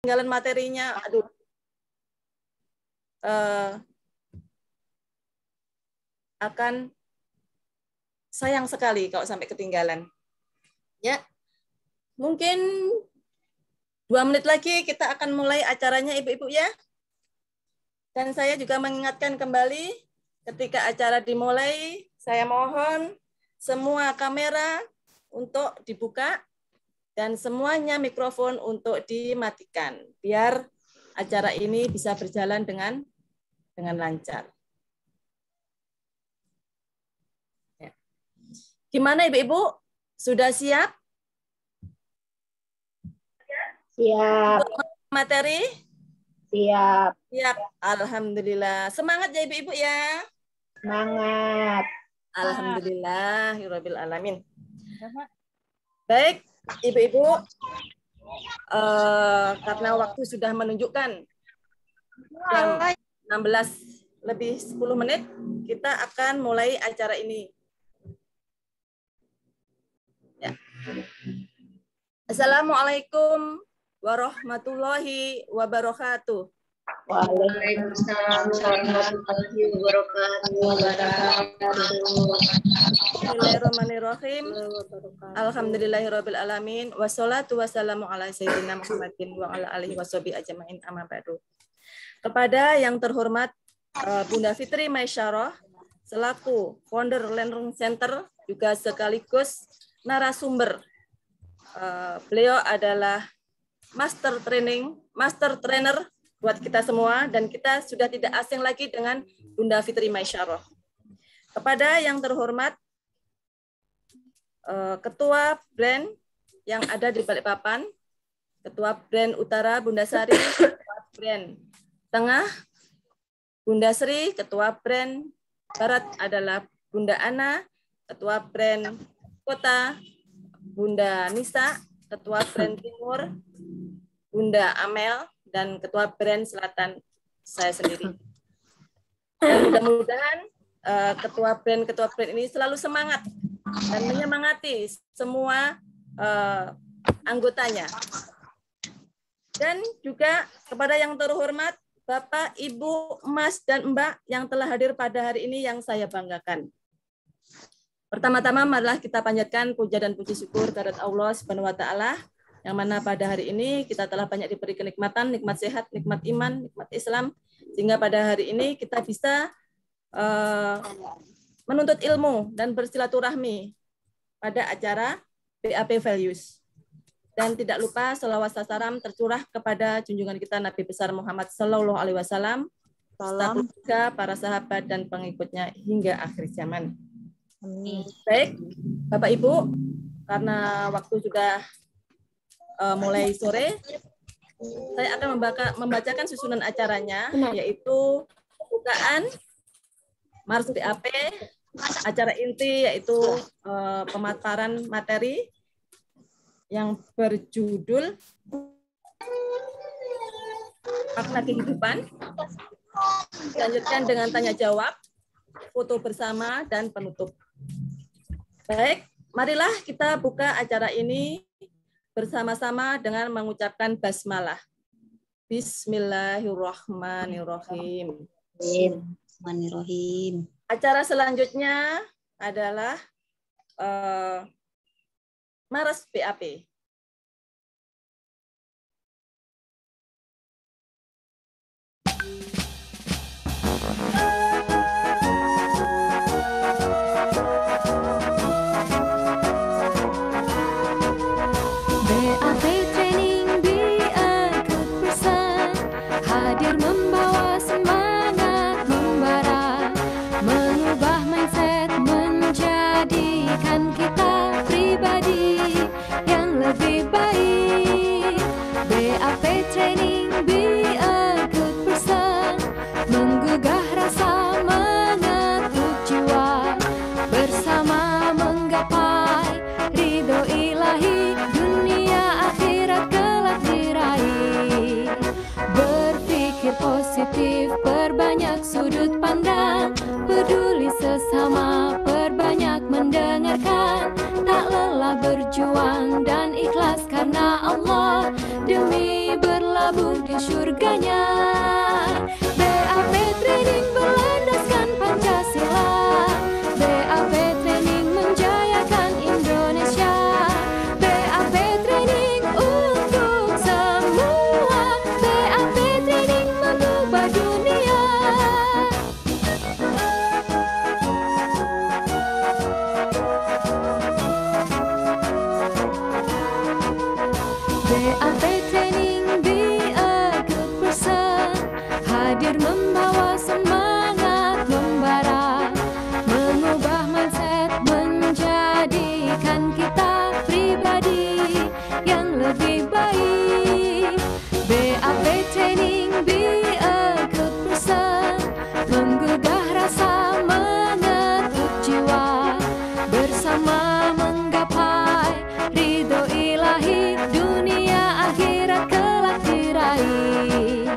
ketinggalan materinya, aduh. Akan sayang sekali kalau sampai ketinggalan. Ya, mungkin 2 menit lagi kita akan mulai acaranya Ibu-Ibu ya. Dan saya juga mengingatkan kembali ketika acara dimulai, saya mohon semua kamera untuk dibuka dan semuanya mikrofon untuk dimatikan biar acara ini bisa berjalan dengan lancar. Ya. Gimana Ibu-Ibu? Sudah siap? Siap. Materi? Siap. Siap. Alhamdulillah. Semangat ya Ibu-Ibu ya. Semangat. Alhamdulillahirabbil alamin. Baik, Ibu-Ibu. Karena waktu sudah menunjukkan jam 16 lebih 10 menit, kita akan mulai acara ini. Ya. Assalamualaikum warahmatullahi wabarakatuh. Waalaikumsalam warahmatullahi wabarakatuh. Bismillahirrahmanirrahim. Alhamdulillahirabbil alamin. Wassalatu wassalamu ala sayyidina Muhammadin wa ala alihi washabihi ajmain amma ba'du. Kepada yang terhormat Bunda Fitri Maisyarah selaku founder Learning Center juga sekaligus narasumber. Beliau adalah master trainer buat kita semua dan kita sudah tidak asing lagi dengan Bunda Fitri Maisyarah. Kepada yang terhormat Ketua Brand yang ada di Balikpapan, Ketua Brand Utara Bunda Sari, Ketua Brand Tengah Bunda Sri, Ketua Brand Barat adalah Bunda Ana, Ketua Brand Kota Bunda Nisa, Ketua Brand Timur Bunda Amel, dan Ketua Brand Selatan saya sendiri. Dan mudah-mudahan ketua brand ini selalu semangat dan menyemangati semua anggotanya. Dan juga kepada yang terhormat Bapak, Ibu, Mas, dan Mbak yang telah hadir pada hari ini yang saya banggakan. Pertama-tama marilah kita panjatkan puja dan puji syukur kehadirat Allah Subhanahu wa taala yang mana pada hari ini kita telah banyak diberi kenikmatan, nikmat sehat, nikmat iman, nikmat Islam, sehingga pada hari ini kita bisa menuntut ilmu dan bersilaturahmi pada acara BAP Values. Dan tidak lupa selawat salam tercurah kepada junjungan kita Nabi besar Muhammad Sallallahu Alaihi Wasallam, serta para sahabat dan pengikutnya hingga akhir zaman. Baik, Bapak Ibu, karena waktu sudah mulai sore, saya akan membacakan susunan acaranya, yaitu pembukaan Mars BAP, acara inti yaitu pemaparan materi yang berjudul Makna Kehidupan, dilanjutkan dengan tanya jawab, foto bersama, dan penutup. Baik, marilah kita buka acara ini bersama-sama dengan mengucapkan basmalah. Bismillahirrahmanirrahim. Bismillahirrahmanirrahim. Acara selanjutnya adalah Mars BAP. Perbanyak sudut pandang, peduli sesama, perbanyak mendengarkan, tak lelah berjuang dan ikhlas karena Allah, demi berlabuh berlabuh di surganya. BAP Training berlandaskan Pancasila, BAP Training menjayakan Indonesia, BAP Training untuk semua, BAP Training mengubah dunia. BAP Training, be a good person, hadir membawa semangat membara, mengubah mindset, menjadikan kita pribadi yang lebih baik. BAP Training, be a good person, menggugah rasa, mengetuk jiwa, bersama menggapai ridho ilahi, dunia akhirat kelak diraih.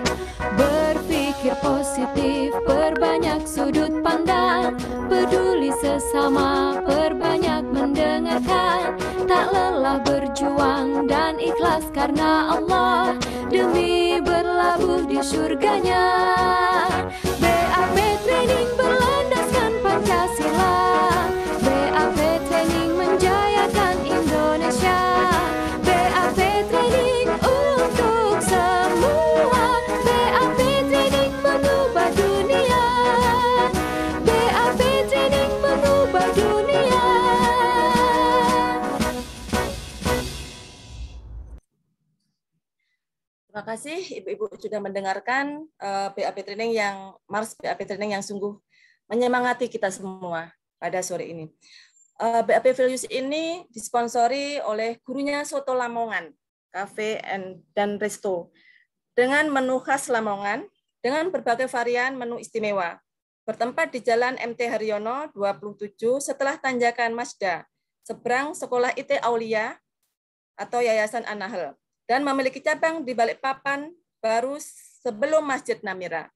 Berpikir positif, perbanyak sudut pandang, peduli sesama, perbanyak mendengarkan, tak lelah berjuang dan ikhlas karena Allah, demi berlabuh di surganya. BAP Training berlandaskan Pancasila, BAP Training menjayakan Indonesia, BAP Training untuk semua, BAP Training mengubah dunia, BAP Training mengubah dunia. Terima kasih Ibu-ibu sudah mendengarkan BAP Training Mars BAP Training yang sungguh menyemangati kita semua pada sore ini. BAP Values ini disponsori oleh gurunya Soto Lamongan, Cafe dan Resto, dengan menu khas Lamongan, dengan berbagai varian menu istimewa. Bertempat di Jalan MT Haryono 27 setelah tanjakan Mazda, seberang Sekolah IT Aulia atau Yayasan An-Nahl, dan memiliki cabang di Balikpapan baru sebelum Masjid Namira.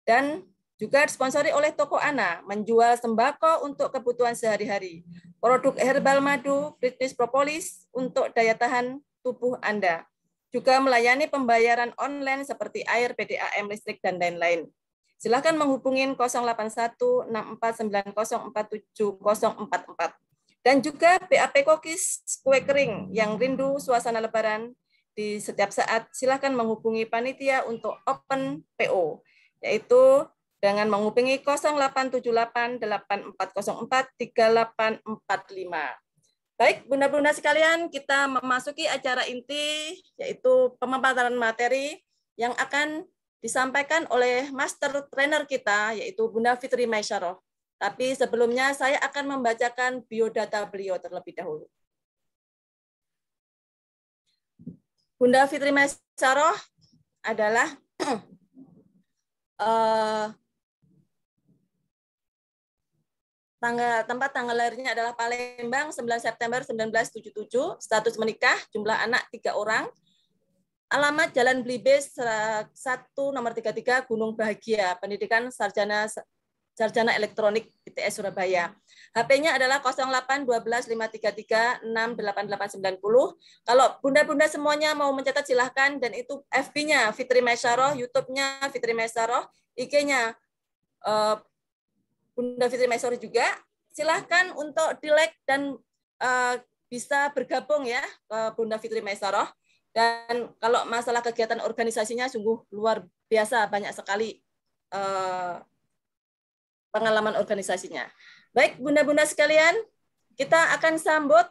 Dan juga disponsori oleh Toko Ana, menjual sembako untuk kebutuhan sehari-hari, produk herbal madu, British Propolis untuk daya tahan tubuh Anda. Juga melayani pembayaran online seperti air, PDAM, listrik, dan lain-lain. Silakan menghubungi 081-649047044. Dan juga BAP Kokis Kue Kering yang rindu suasana Lebaran di setiap saat, silakan menghubungi panitia untuk open PO, yaitu dengan menghubungi 0878-8404-3845. Baik, Bunda-Bunda sekalian, kita memasuki acara inti, yaitu pemaparan materi yang akan disampaikan oleh Master Trainer kita, yaitu Bunda Fitri Maisaroh. Tapi sebelumnya saya akan membacakan biodata beliau terlebih dahulu. Bunda Fitri Maisaroh adalah tempat tanggal lahirnya adalah Palembang 9 September 1977, status menikah, jumlah anak 3 orang, alamat Jalan Blibes 1 nomor 33 Gunung Bahagia, pendidikan sarjana elektronik ITS Surabaya. HP-nya adalah 081253368890. Kalau bunda-bunda semuanya mau mencatat silahkan, dan itu FB-nya Fitri Maisaroh, YouTube-nya Fitri Maisaroh, IG-nya Bunda Fitri Maisaroh juga. Silahkan untuk di-like dan bisa bergabung ya ke Bunda Fitri Maisaroh. Dan kalau masalah kegiatan organisasinya sungguh luar biasa, banyak sekali pengalaman organisasinya. Baik, bunda-bunda sekalian, kita akan sambut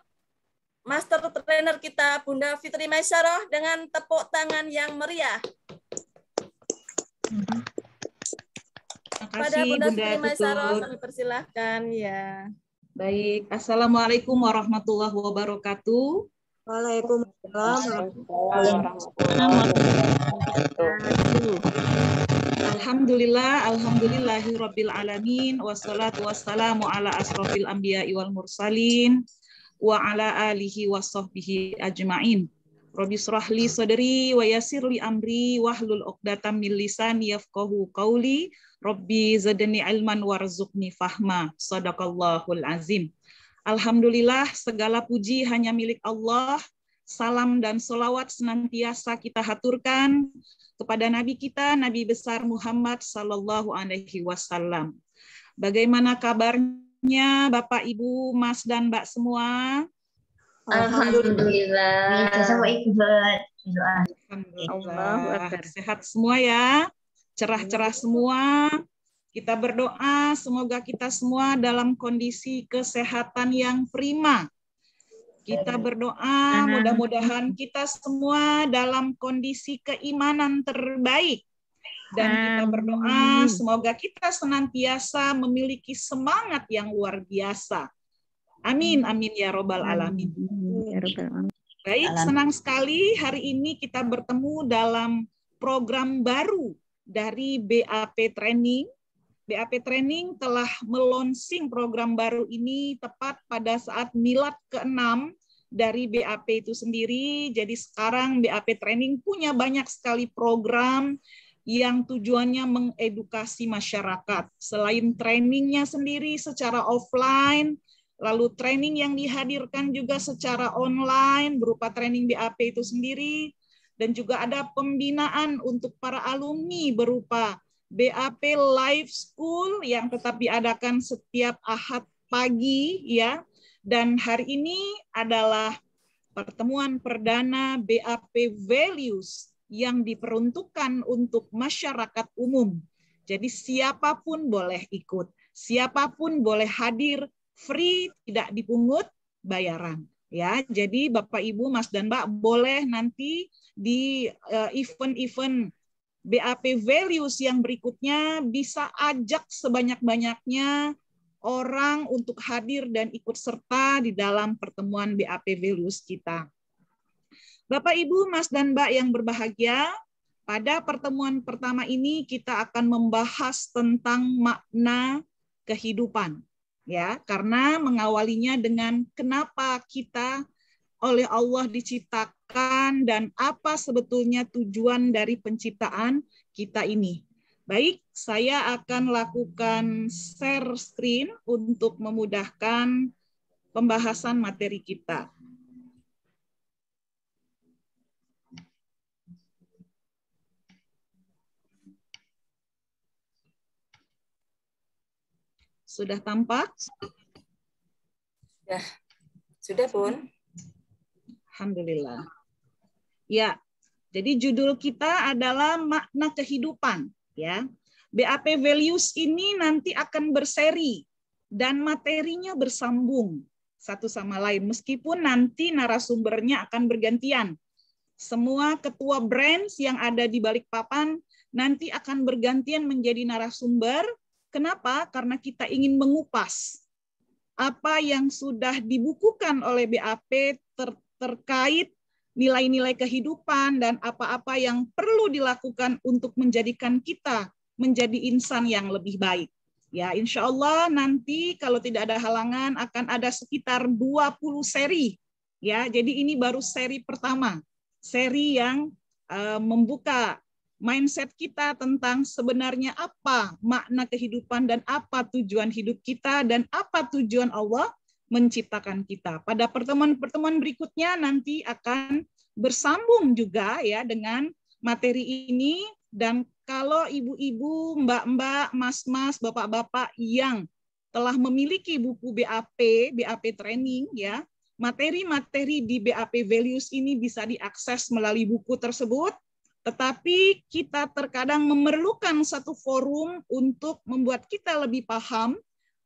Master Trainer kita, Bunda Fitri Maisaroh, dengan tepuk tangan yang meriah. Pada Bunda Fitri Maisaroh, kami persilahkan ya. Baik, Assalamualaikum warahmatullahi wabarakatuh. Waalaikumsalam. Alhamdulillahirabbil alamin, wassalatu wassalamu ala asrofil anbiya'i wal mursalin wa ala alihi washabbihi ajmain. Rabbi shrahli sadri wa yassirli amri wahlul 'uqdatam min lisani yafqahu qawli. Rabbi zidni ilman warzuqni fahma. Shadaqallahul azim. Alhamdulillah, segala puji hanya milik Allah. salam dan sholawat senantiasa kita haturkan kepada Nabi kita, Nabi besar Muhammad Sallallahu Alaihi Wasallam. Bagaimana kabarnya Bapak, Ibu, Mas, dan Mbak semua? Alhamdulillah. Alhamdulillah. Sehat semua ya, cerah-cerah semua. Kita berdoa semoga kita semua dalam kondisi kesehatan yang prima. Kita berdoa mudah-mudahan kita semua dalam kondisi keimanan terbaik. Dan kita berdoa semoga kita senantiasa memiliki semangat yang luar biasa. Amin, amin ya robbal alamin. Baik, senang sekali hari ini kita bertemu dalam program baru dari BAP Training. BAP Training telah melonsing program baru ini tepat pada saat milad ke-6 dari BAP itu sendiri. Jadi sekarang BAP Training punya banyak sekali program yang tujuannya mengedukasi masyarakat. Selain trainingnya sendiri secara offline, lalu training yang dihadirkan juga secara online berupa training BAP itu sendiri, dan juga ada pembinaan untuk para alumni berupa BAP Live School yang tetap diadakan setiap Ahad pagi ya. Dan hari ini adalah pertemuan perdana BAP Values yang diperuntukkan untuk masyarakat umum. Jadi siapapun boleh ikut, siapapun boleh hadir, free, tidak dipungut bayaran. Ya, jadi Bapak, Ibu, Mas, dan Mbak boleh nanti di event-event BAP Values yang berikutnya bisa ajak sebanyak-banyaknya orang untuk hadir dan ikut serta di dalam pertemuan BAP Values kita. Bapak, Ibu, Mas, dan Mbak yang berbahagia, pada pertemuan pertama ini kita akan membahas tentang makna kehidupan. Ya, karena mengawalinya dengan kenapa kita oleh Allah diciptakan dan apa sebetulnya tujuan dari penciptaan kita ini. Baik, saya akan lakukan share screen untuk memudahkan pembahasan materi kita. Sudah tampak? Sudah, Bun. Alhamdulillah. Ya, jadi judul kita adalah makna kehidupan. Ya, BAP Values ini nanti akan berseri dan materinya bersambung satu sama lain. Meskipun nanti narasumbernya akan bergantian. Semua ketua branch yang ada di Balikpapan nanti akan bergantian menjadi narasumber. Kenapa? Karena kita ingin mengupas apa yang sudah dibukukan oleh BAP terkait nilai-nilai kehidupan dan apa-apa yang perlu dilakukan untuk menjadikan kita menjadi insan yang lebih baik. Ya, insya Allah nanti kalau tidak ada halangan akan ada sekitar 20 seri. Ya, jadi ini baru seri pertama, seri yang membuka mindset kita tentang sebenarnya apa makna kehidupan dan apa tujuan hidup kita dan apa tujuan Allah menciptakan kita. Pada pertemuan-pertemuan berikutnya nanti akan bersambung juga ya dengan materi ini, dan kalau ibu-ibu, mbak-mbak, mas-mas, bapak-bapak yang telah memiliki buku BAP Training ya, materi-materi di BAP Values ini bisa diakses melalui buku tersebut. Tetapi kita terkadang memerlukan satu forum untuk membuat kita lebih paham.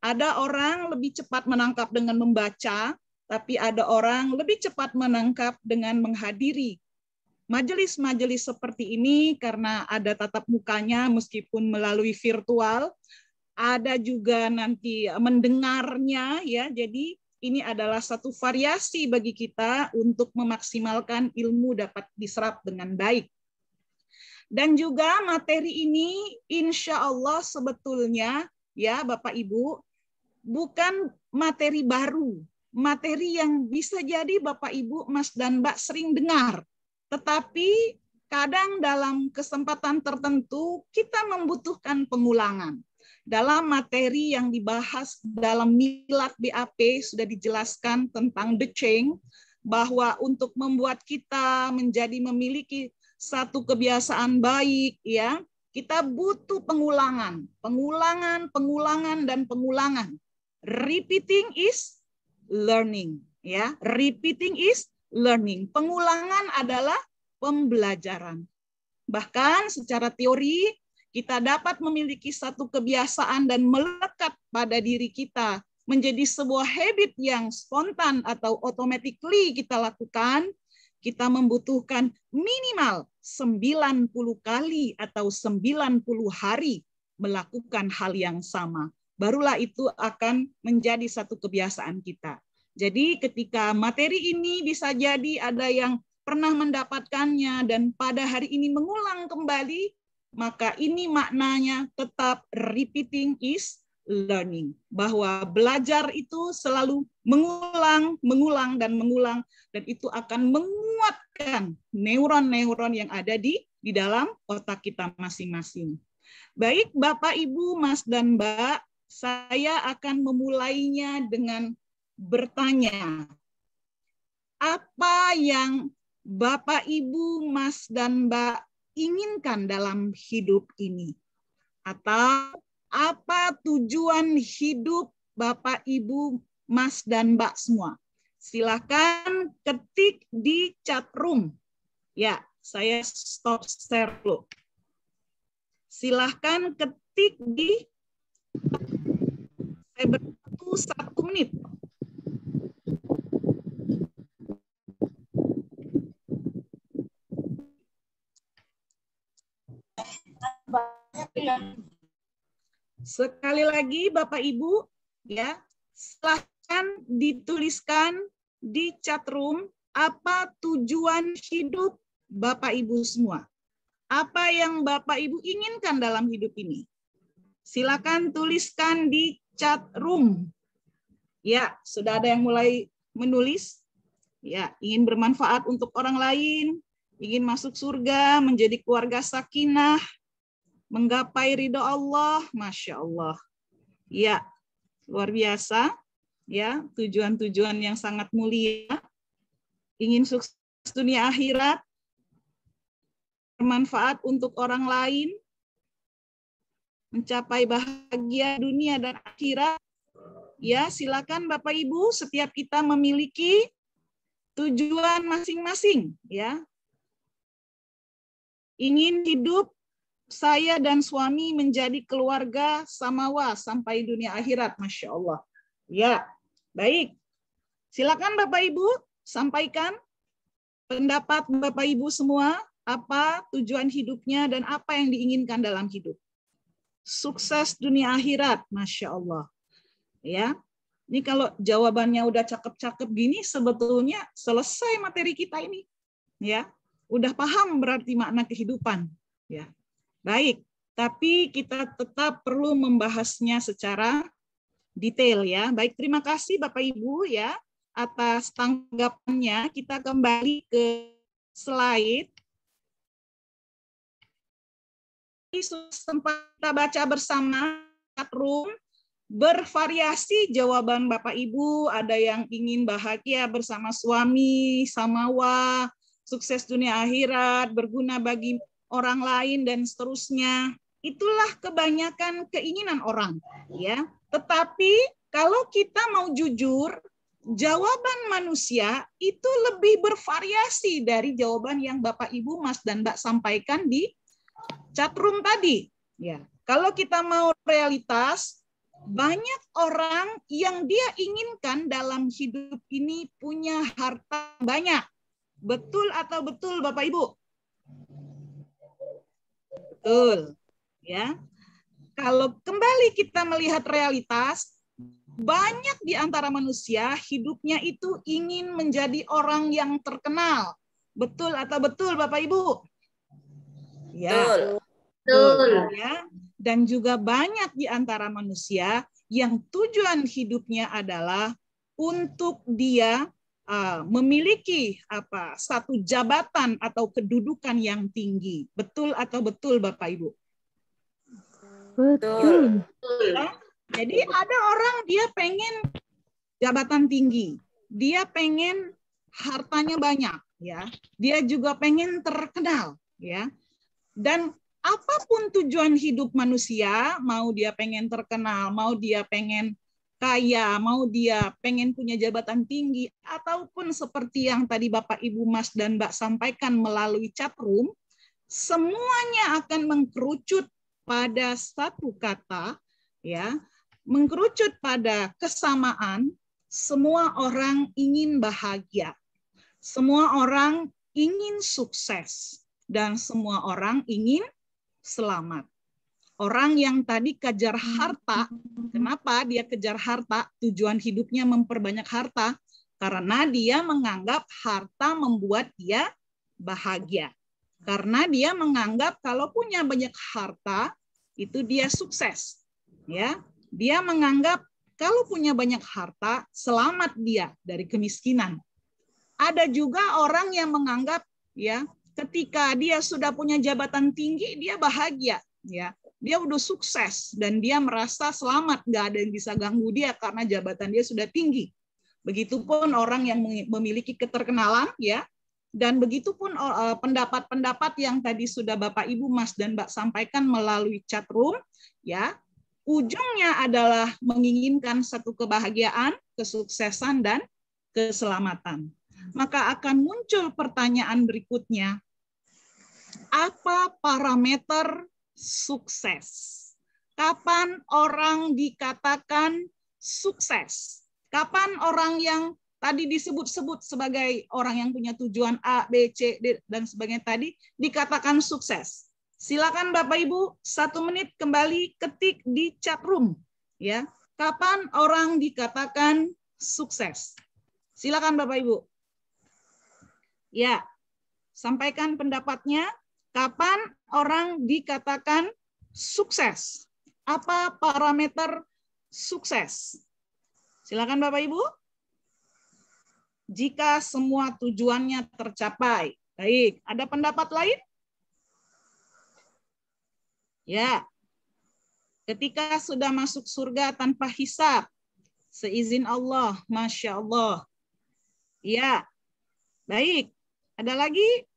Ada orang lebih cepat menangkap dengan membaca, tapi ada orang lebih cepat menangkap dengan menghadiri majelis-majelis seperti ini karena ada tatap mukanya meskipun melalui virtual. Ada juga nanti mendengarnya ya. Jadi ini adalah satu variasi bagi kita untuk memaksimalkan ilmu dapat diserap dengan baik. Dan juga materi ini insya Allah sebetulnya ya Bapak Ibu bukan materi baru, materi yang bisa jadi Bapak Ibu, Mas dan Mbak sering dengar. Tetapi kadang dalam kesempatan tertentu kita membutuhkan pengulangan. Dalam materi yang dibahas dalam milad BAP sudah dijelaskan tentang deceng, bahwa untuk membuat kita menjadi memiliki satu kebiasaan baik, ya, kita butuh pengulangan, dan pengulangan. Repeating is learning, ya. Repeating is learning. Pengulangan adalah pembelajaran. Bahkan secara teori kita dapat memiliki satu kebiasaan dan melekat pada diri kita menjadi sebuah habit yang spontan atau automatically kita lakukan. Kita membutuhkan minimal 90 kali atau 90 hari melakukan hal yang sama. Barulah itu akan menjadi satu kebiasaan kita. Jadi ketika materi ini bisa jadi ada yang pernah mendapatkannya dan pada hari ini mengulang kembali, maka ini maknanya tetap repeating is learning. Bahwa belajar itu selalu mengulang, dan itu akan menguatkan neuron-neuron yang ada di dalam otak kita masing-masing. Baik Bapak, Ibu, Mas, dan Mbak, saya akan memulainya dengan bertanya. Apa yang Bapak, Ibu, Mas, dan Mbak inginkan dalam hidup ini? Atau apa tujuan hidup Bapak, Ibu, Mas, dan Mbak semua? Silakan ketik di chat room. Ya, saya stop share dulu. Silahkan ketik di, saya bertunggu 1 menit. Sekali lagi Bapak Ibu, ya, silahkan dituliskan di chat room apa tujuan hidup Bapak Ibu semua. Apa yang Bapak Ibu inginkan dalam hidup ini? Silakan tuliskan di chat room. Ya, sudah ada yang mulai menulis. Ya, ingin bermanfaat untuk orang lain, ingin masuk surga, menjadi keluarga sakinah, menggapai ridho Allah, Masya Allah. Ya, luar biasa. Ya, tujuan-tujuan yang sangat mulia. Ingin sukses dunia akhirat, bermanfaat untuk orang lain, mencapai bahagia dunia dan akhirat. Ya, silakan Bapak Ibu, setiap kita memiliki tujuan masing-masing, ya. Ingin hidup saya dan suami menjadi keluarga samawa sampai dunia akhirat, Masya Allah. Ya, baik. Silakan Bapak Ibu sampaikan pendapat Bapak Ibu semua, apa tujuan hidupnya dan apa yang diinginkan dalam hidup. Sukses dunia akhirat, Masya Allah. Ya, ini kalau jawabannya udah cakep-cakep gini, sebetulnya selesai materi kita ini. Ya, udah paham berarti makna kehidupan. Ya, baik. Tapi kita tetap perlu membahasnya secara detail, ya. Baik, terima kasih Bapak Ibu, ya, atas tanggapannya. Kita kembali ke slide. Sempat kita baca bersama chat room. Bervariasi jawaban Bapak Ibu, ada yang ingin bahagia bersama suami, samawa, sukses dunia akhirat, berguna bagi orang lain, dan seterusnya. Itulah kebanyakan keinginan orang, ya. Tetapi kalau kita mau jujur, jawaban manusia itu lebih bervariasi dari jawaban yang Bapak Ibu, Mas, dan Mbak sampaikan di chat room tadi. Ya, kalau kita mau realitas, banyak orang yang dia inginkan dalam hidup ini punya harta banyak. Betul atau betul Bapak Ibu? Betul. Ya. Kalau kembali kita melihat realitas, banyak di antara manusia hidupnya itu ingin menjadi orang yang terkenal. Betul atau betul Bapak Ibu? Ya. Betul. Ya. Dan juga banyak di antara manusia yang tujuan hidupnya adalah untuk dia memiliki satu jabatan atau kedudukan yang tinggi. Betul atau betul Bapak Ibu? Betul. Ya? Jadi ada orang dia pengen jabatan tinggi, dia pengen hartanya banyak, ya. Dia juga pengen terkenal, ya. Dan apapun tujuan hidup manusia, mau dia pengen terkenal, mau dia pengen kaya, mau dia pengen punya jabatan tinggi, ataupun seperti yang tadi Bapak, Ibu, Mas, dan Mbak sampaikan melalui chat room, semuanya akan mengkerucut pada satu kata, ya, mengkerucut pada kesamaan. Semua orang ingin bahagia, semua orang ingin sukses, dan semua orang ingin selamat. Orang yang tadi kejar harta, kenapa dia kejar harta? Tujuan hidupnya memperbanyak harta, karena dia menganggap harta membuat dia bahagia. Karena dia menganggap kalau punya banyak harta, itu dia sukses. Ya, dia menganggap kalau punya banyak harta, selamat dia dari kemiskinan. Ada juga orang yang menganggap, ya, ketika dia sudah punya jabatan tinggi, dia bahagia, ya. Dia udah sukses dan dia merasa selamat, nggak ada yang bisa ganggu dia karena jabatan dia sudah tinggi. Begitupun orang yang memiliki keterkenalan, ya, dan begitupun pendapat-pendapat yang tadi sudah Bapak, Ibu, Mas, dan Mbak sampaikan melalui chat room, ya, ujungnya adalah menginginkan satu kebahagiaan, kesuksesan, dan keselamatan. Maka akan muncul pertanyaan berikutnya, apa parameter sukses? Kapan orang dikatakan sukses? Kapan orang yang tadi disebut-sebut sebagai orang yang punya tujuan A, B, C, D, dan sebagainya tadi dikatakan sukses? Silakan Bapak Ibu, 1 menit kembali ketik di chat room. Ya, kapan orang dikatakan sukses? Silakan Bapak Ibu. Ya, sampaikan pendapatnya. Kapan orang dikatakan sukses? Apa parameter sukses? Silakan Bapak Ibu. Jika semua tujuannya tercapai. Baik, ada pendapat lain? Ya. Ketika sudah masuk surga tanpa hisab, seizin Allah, Masya Allah. Ya. Baik. Ada lagi?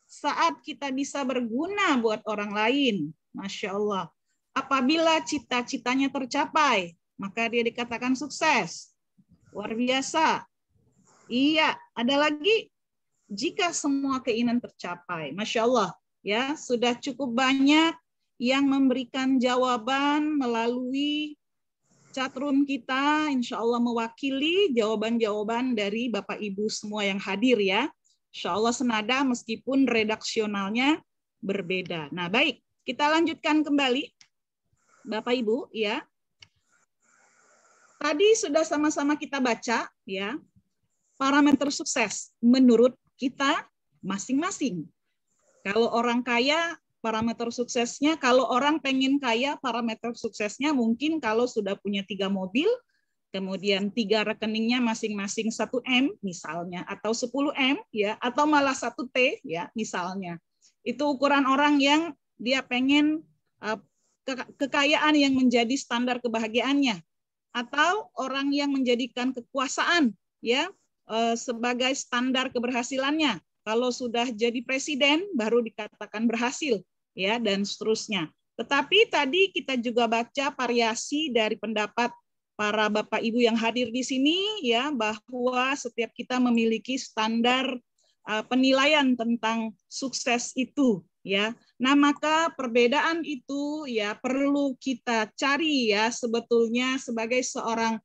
Saat kita bisa berguna buat orang lain. Masya Allah. Apabila cita-citanya tercapai, maka dia dikatakan sukses. Luar biasa. Iya, ada lagi. Jika semua keinginan tercapai. Masya Allah. Ya, sudah cukup banyak yang memberikan jawaban melalui chatroom kita. Insya Allah mewakili jawaban-jawaban dari Bapak Ibu semua yang hadir, ya. Insya Allah senada meskipun redaksionalnya berbeda. Nah, baik, kita lanjutkan kembali, Bapak Ibu, ya. Tadi sudah sama-sama kita baca, ya, parameter sukses menurut kita masing-masing. Kalau orang kaya, parameter suksesnya, kalau orang pengen kaya, parameter suksesnya mungkin kalau sudah punya 3 mobil, kemudian 3 rekeningnya masing-masing 1 M misalnya, atau 10 M, ya, atau malah 1 T, ya, misalnya. Itu ukuran orang yang dia pengen kekayaan yang menjadi standar kebahagiaannya, atau orang yang menjadikan kekuasaan, ya, sebagai standar keberhasilannya. Kalau sudah jadi presiden baru dikatakan berhasil, ya, dan seterusnya. Tetapi tadi kita juga baca variasi dari pendapat para Bapak Ibu yang hadir di sini, ya, bahwa setiap kita memiliki standar penilaian tentang sukses itu, ya. Nah, maka perbedaan itu, ya, perlu kita cari, ya, sebetulnya sebagai seorang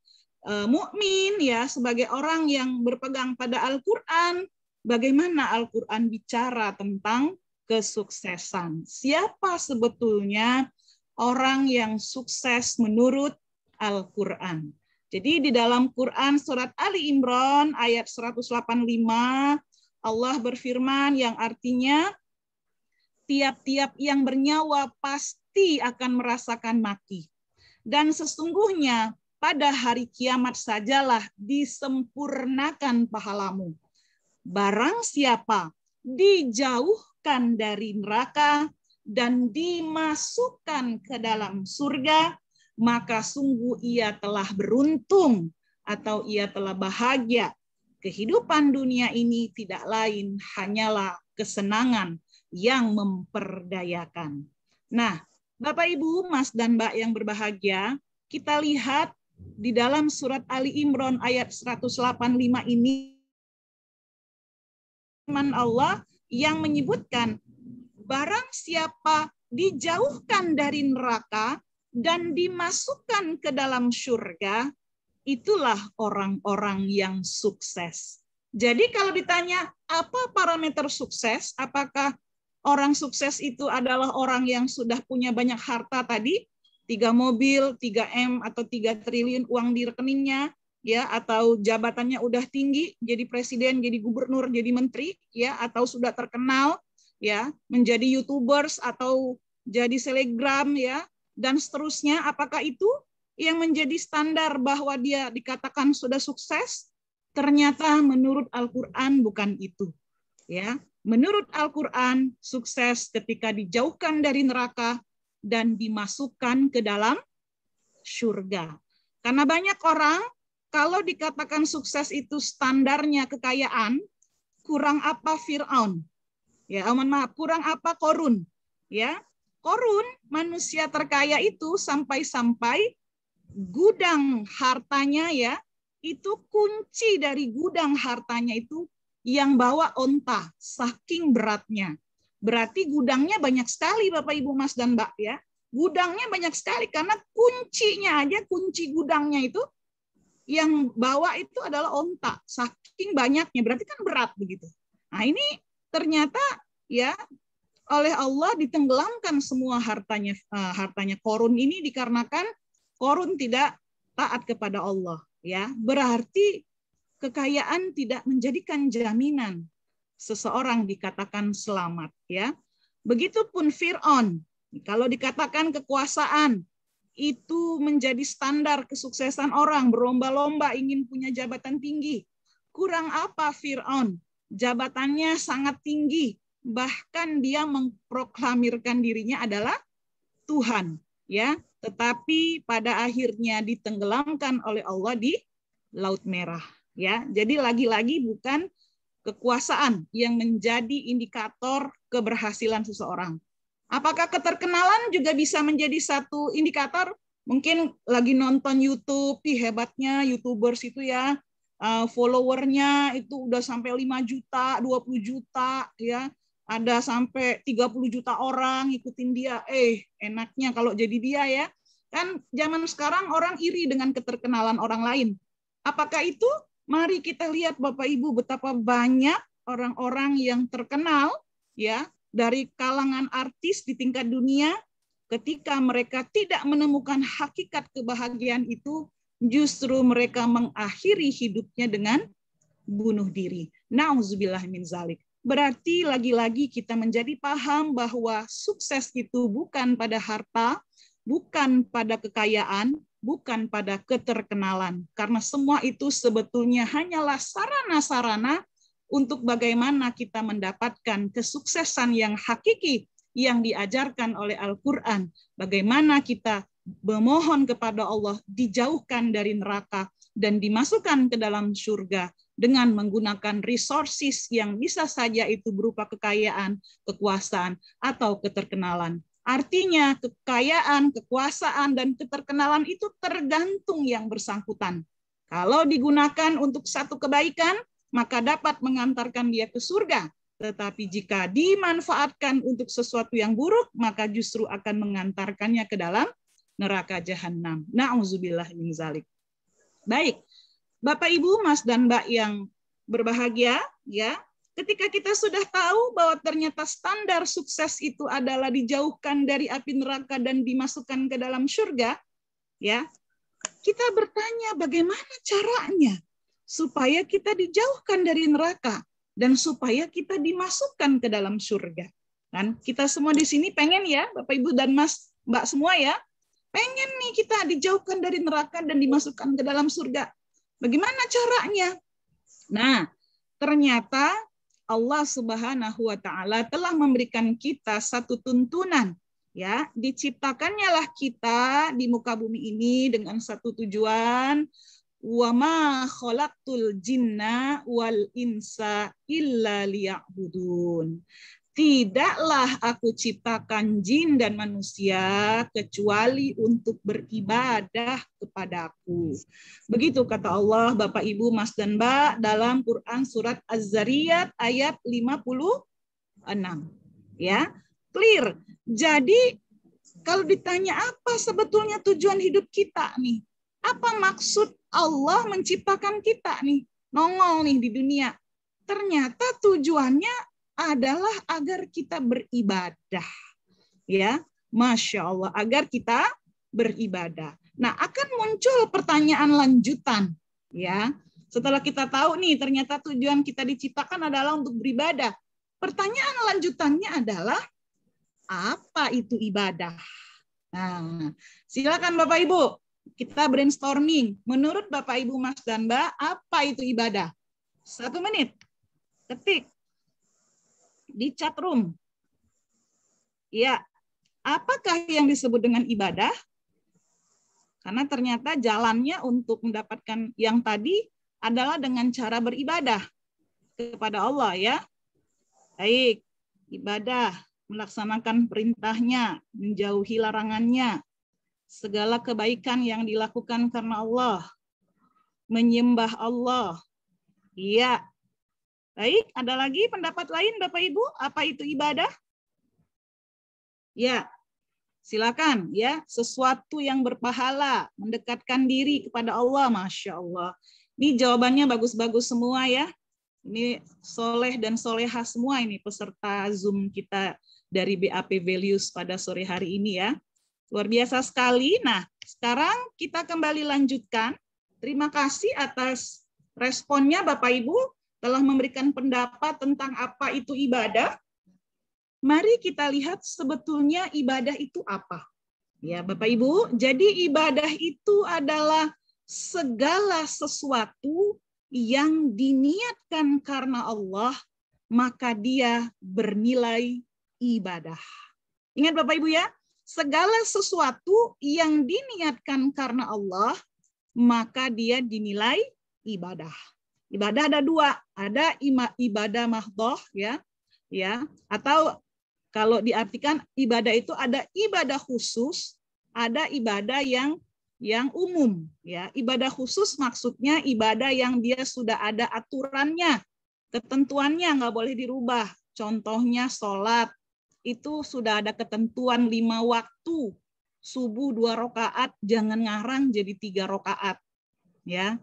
mukmin, ya, sebagai orang yang berpegang pada Al-Qur'an, bagaimana Al-Qur'an bicara tentang kesuksesan. Siapa sebetulnya orang yang sukses menurut Al-Quran. Jadi di dalam Quran surat Ali Imran ayat 185 Allah berfirman yang artinya tiap-tiap yang bernyawa pasti akan merasakan mati. Dan sesungguhnya pada hari kiamat sajalah disempurnakan pahalamu. Barang siapa dijauhkan dari neraka dan dimasukkan ke dalam surga, maka sungguh ia telah beruntung atau ia telah bahagia. kehidupan dunia ini tidak lain hanyalah kesenangan yang memperdayakan. Nah, Bapak Ibu, Mas dan Mbak yang berbahagia, kita lihat di dalam surat Ali Imran ayat 185 ini firman Allah yang menyebutkan barang siapa dijauhkan dari neraka dan dimasukkan ke dalam surga, itulah orang-orang yang sukses. Jadi kalau ditanya apa parameter sukses, apakah orang sukses itu adalah orang yang sudah punya banyak harta tadi, 3 mobil, 3M atau 3 triliun uang di rekeningnya, ya, atau jabatannya udah tinggi, jadi presiden, jadi gubernur, jadi menteri, ya, atau sudah terkenal, ya, menjadi YouTubers atau jadi selebgram, ya, dan seterusnya. Apakah itu yang menjadi standar bahwa dia dikatakan sudah sukses? Ternyata menurut Al-Quran bukan itu. Ya, menurut Al-Quran sukses ketika dijauhkan dari neraka dan dimasukkan ke dalam surga. Karena banyak orang kalau dikatakan sukses itu standarnya kekayaan, kurang apa Fir'aun? Ya, mohon maaf, kurang apa Korun? Ya, Korun manusia terkaya itu sampai-sampai gudang hartanya, ya, itu kunci dari gudang hartanya itu yang bawa onta, saking beratnya. Berarti gudangnya banyak sekali Bapak Ibu Mas dan Mbak, ya. Gudangnya banyak sekali karena kuncinya aja, kunci gudangnya itu yang bawa itu adalah onta, saking banyaknya, berarti kan berat begitu. Nah, ini ternyata, ya, oleh Allah ditenggelamkan semua hartanya Korun ini dikarenakan Korun tidak taat kepada Allah, ya. Berarti kekayaan tidak menjadikan jaminan seseorang dikatakan selamat, ya. Begitupun Fir'aun, kalau dikatakan kekuasaan itu menjadi standar kesuksesan orang, berlomba-lomba ingin punya jabatan tinggi. Kurang apa Fir'aun? Jabatannya sangat tinggi, bahkan dia memproklamirkan dirinya adalah Tuhan, ya. Tetapi pada akhirnya ditenggelamkan oleh Allah di Laut Merah, ya. Jadi lagi-lagi bukan kekuasaan yang menjadi indikator keberhasilan seseorang. Apakah keterkenalan juga bisa menjadi satu indikator? Mungkin lagi nonton YouTube, hebatnya YouTubers itu, ya, followernya itu udah sampai 5 juta, 20 juta, ya. Ada sampai 30 juta orang ikutin dia. Enaknya kalau jadi dia, ya. Kan zaman sekarang orang iri dengan keterkenalan orang lain. Apakah itu? Mari kita lihat Bapak Ibu betapa banyak orang-orang yang terkenal, ya, dari kalangan artis di tingkat dunia, ketika mereka tidak menemukan hakikat kebahagiaan itu, justru mereka mengakhiri hidupnya dengan bunuh diri. Nauzubillah min zalik. Berarti lagi-lagi kita menjadi paham bahwa sukses itu bukan pada harta, bukan pada kekayaan, bukan pada keterkenalan. Karena semua itu sebetulnya hanyalah sarana-sarana untuk bagaimana kita mendapatkan kesuksesan yang hakiki yang diajarkan oleh Al-Quran. Bagaimana kita memohon kepada Allah dijauhkan dari neraka dan dimasukkan ke dalam surga dengan menggunakan resources yang bisa saja itu berupa kekayaan, kekuasaan, atau keterkenalan. Artinya kekayaan, kekuasaan, dan keterkenalan itu tergantung yang bersangkutan. Kalau digunakan untuk satu kebaikan, maka dapat mengantarkan dia ke surga. Tetapi jika dimanfaatkan untuk sesuatu yang buruk, maka justru akan mengantarkannya ke dalam neraka jahanam. Na'udzubillah min zalik. Baik, Bapak Ibu, Mas dan Mbak yang berbahagia, ya, ketika kita sudah tahu bahwa ternyata standar sukses itu adalah dijauhkan dari api neraka dan dimasukkan ke dalam surga, ya, kita bertanya bagaimana caranya supaya kita dijauhkan dari neraka dan supaya kita dimasukkan ke dalam surga. Kan kita semua di sini pengen, ya, Bapak Ibu dan Mas Mbak semua, ya, pengen nih kita dijauhkan dari neraka dan dimasukkan ke dalam surga. Bagaimana caranya? Nah, ternyata Allah Subhanahu wa taala telah memberikan kita satu tuntunan, ya. Diciptakannya lah kita di muka bumi ini dengan satu tujuan wa ma khalaqtul jinna wal insa illa liya'budun. Tidaklah aku ciptakan jin dan manusia kecuali untuk beribadah kepadaku. Begitu kata Allah, Bapak Ibu Mas dan Mbak, dalam Quran surat Az-Zariyat ayat 56. Ya, clear. Jadi kalau ditanya apa sebetulnya tujuan hidup kita nih? Apa maksud Allah menciptakan kita nih? Nongol nih di dunia. Ternyata tujuannya adalah agar kita beribadah. Ya, Masya Allah, agar kita beribadah. Nah, akan muncul pertanyaan lanjutan. Ya, setelah kita tahu nih, ternyata tujuan kita diciptakan adalah untuk beribadah. Pertanyaan lanjutannya adalah, apa itu ibadah? Nah, silakan Bapak Ibu, kita brainstorming. Menurut Bapak Ibu Mas dan Mbak, apa itu ibadah? 1 menit. Ketik di chat room. Ya, apakah yang disebut dengan ibadah? Karena ternyata jalannya untuk mendapatkan yang tadi adalah dengan cara beribadah kepada Allah ya. Baik, ibadah, melaksanakan perintahnya, menjauhi larangannya, segala kebaikan yang dilakukan karena Allah, menyembah Allah. Iya. Baik, ada lagi pendapat lain Bapak Ibu? Apa itu ibadah? Ya, silakan ya. Sesuatu yang berpahala, mendekatkan diri kepada Allah, Masya Allah. Ini jawabannya bagus-bagus semua ya. Ini soleh dan soleha semua ini peserta Zoom kita dari BAP Values pada sore hari ini ya. Luar biasa sekali. Nah, sekarang kita kembali lanjutkan. Terima kasih atas responnya Bapak Ibu telah memberikan pendapat tentang apa itu ibadah. Mari kita lihat sebetulnya ibadah itu apa. Ya, Bapak Ibu, jadi ibadah itu adalah segala sesuatu yang diniatkan karena Allah, maka dia bernilai ibadah. Ingat Bapak Ibu ya, segala sesuatu yang diniatkan karena Allah, maka dia dinilai ibadah. Ibadah ada 2, ada ibadah mahdhah ya, atau kalau diartikan ibadah itu ada ibadah khusus, ada ibadah yang umum ya. Ibadah khusus maksudnya ibadah yang dia sudah ada aturannya, ketentuannya nggak boleh dirubah. Contohnya sholat itu sudah ada ketentuan 5 waktu, subuh 2 rakaat, jangan ngarang jadi 3 rakaat ya.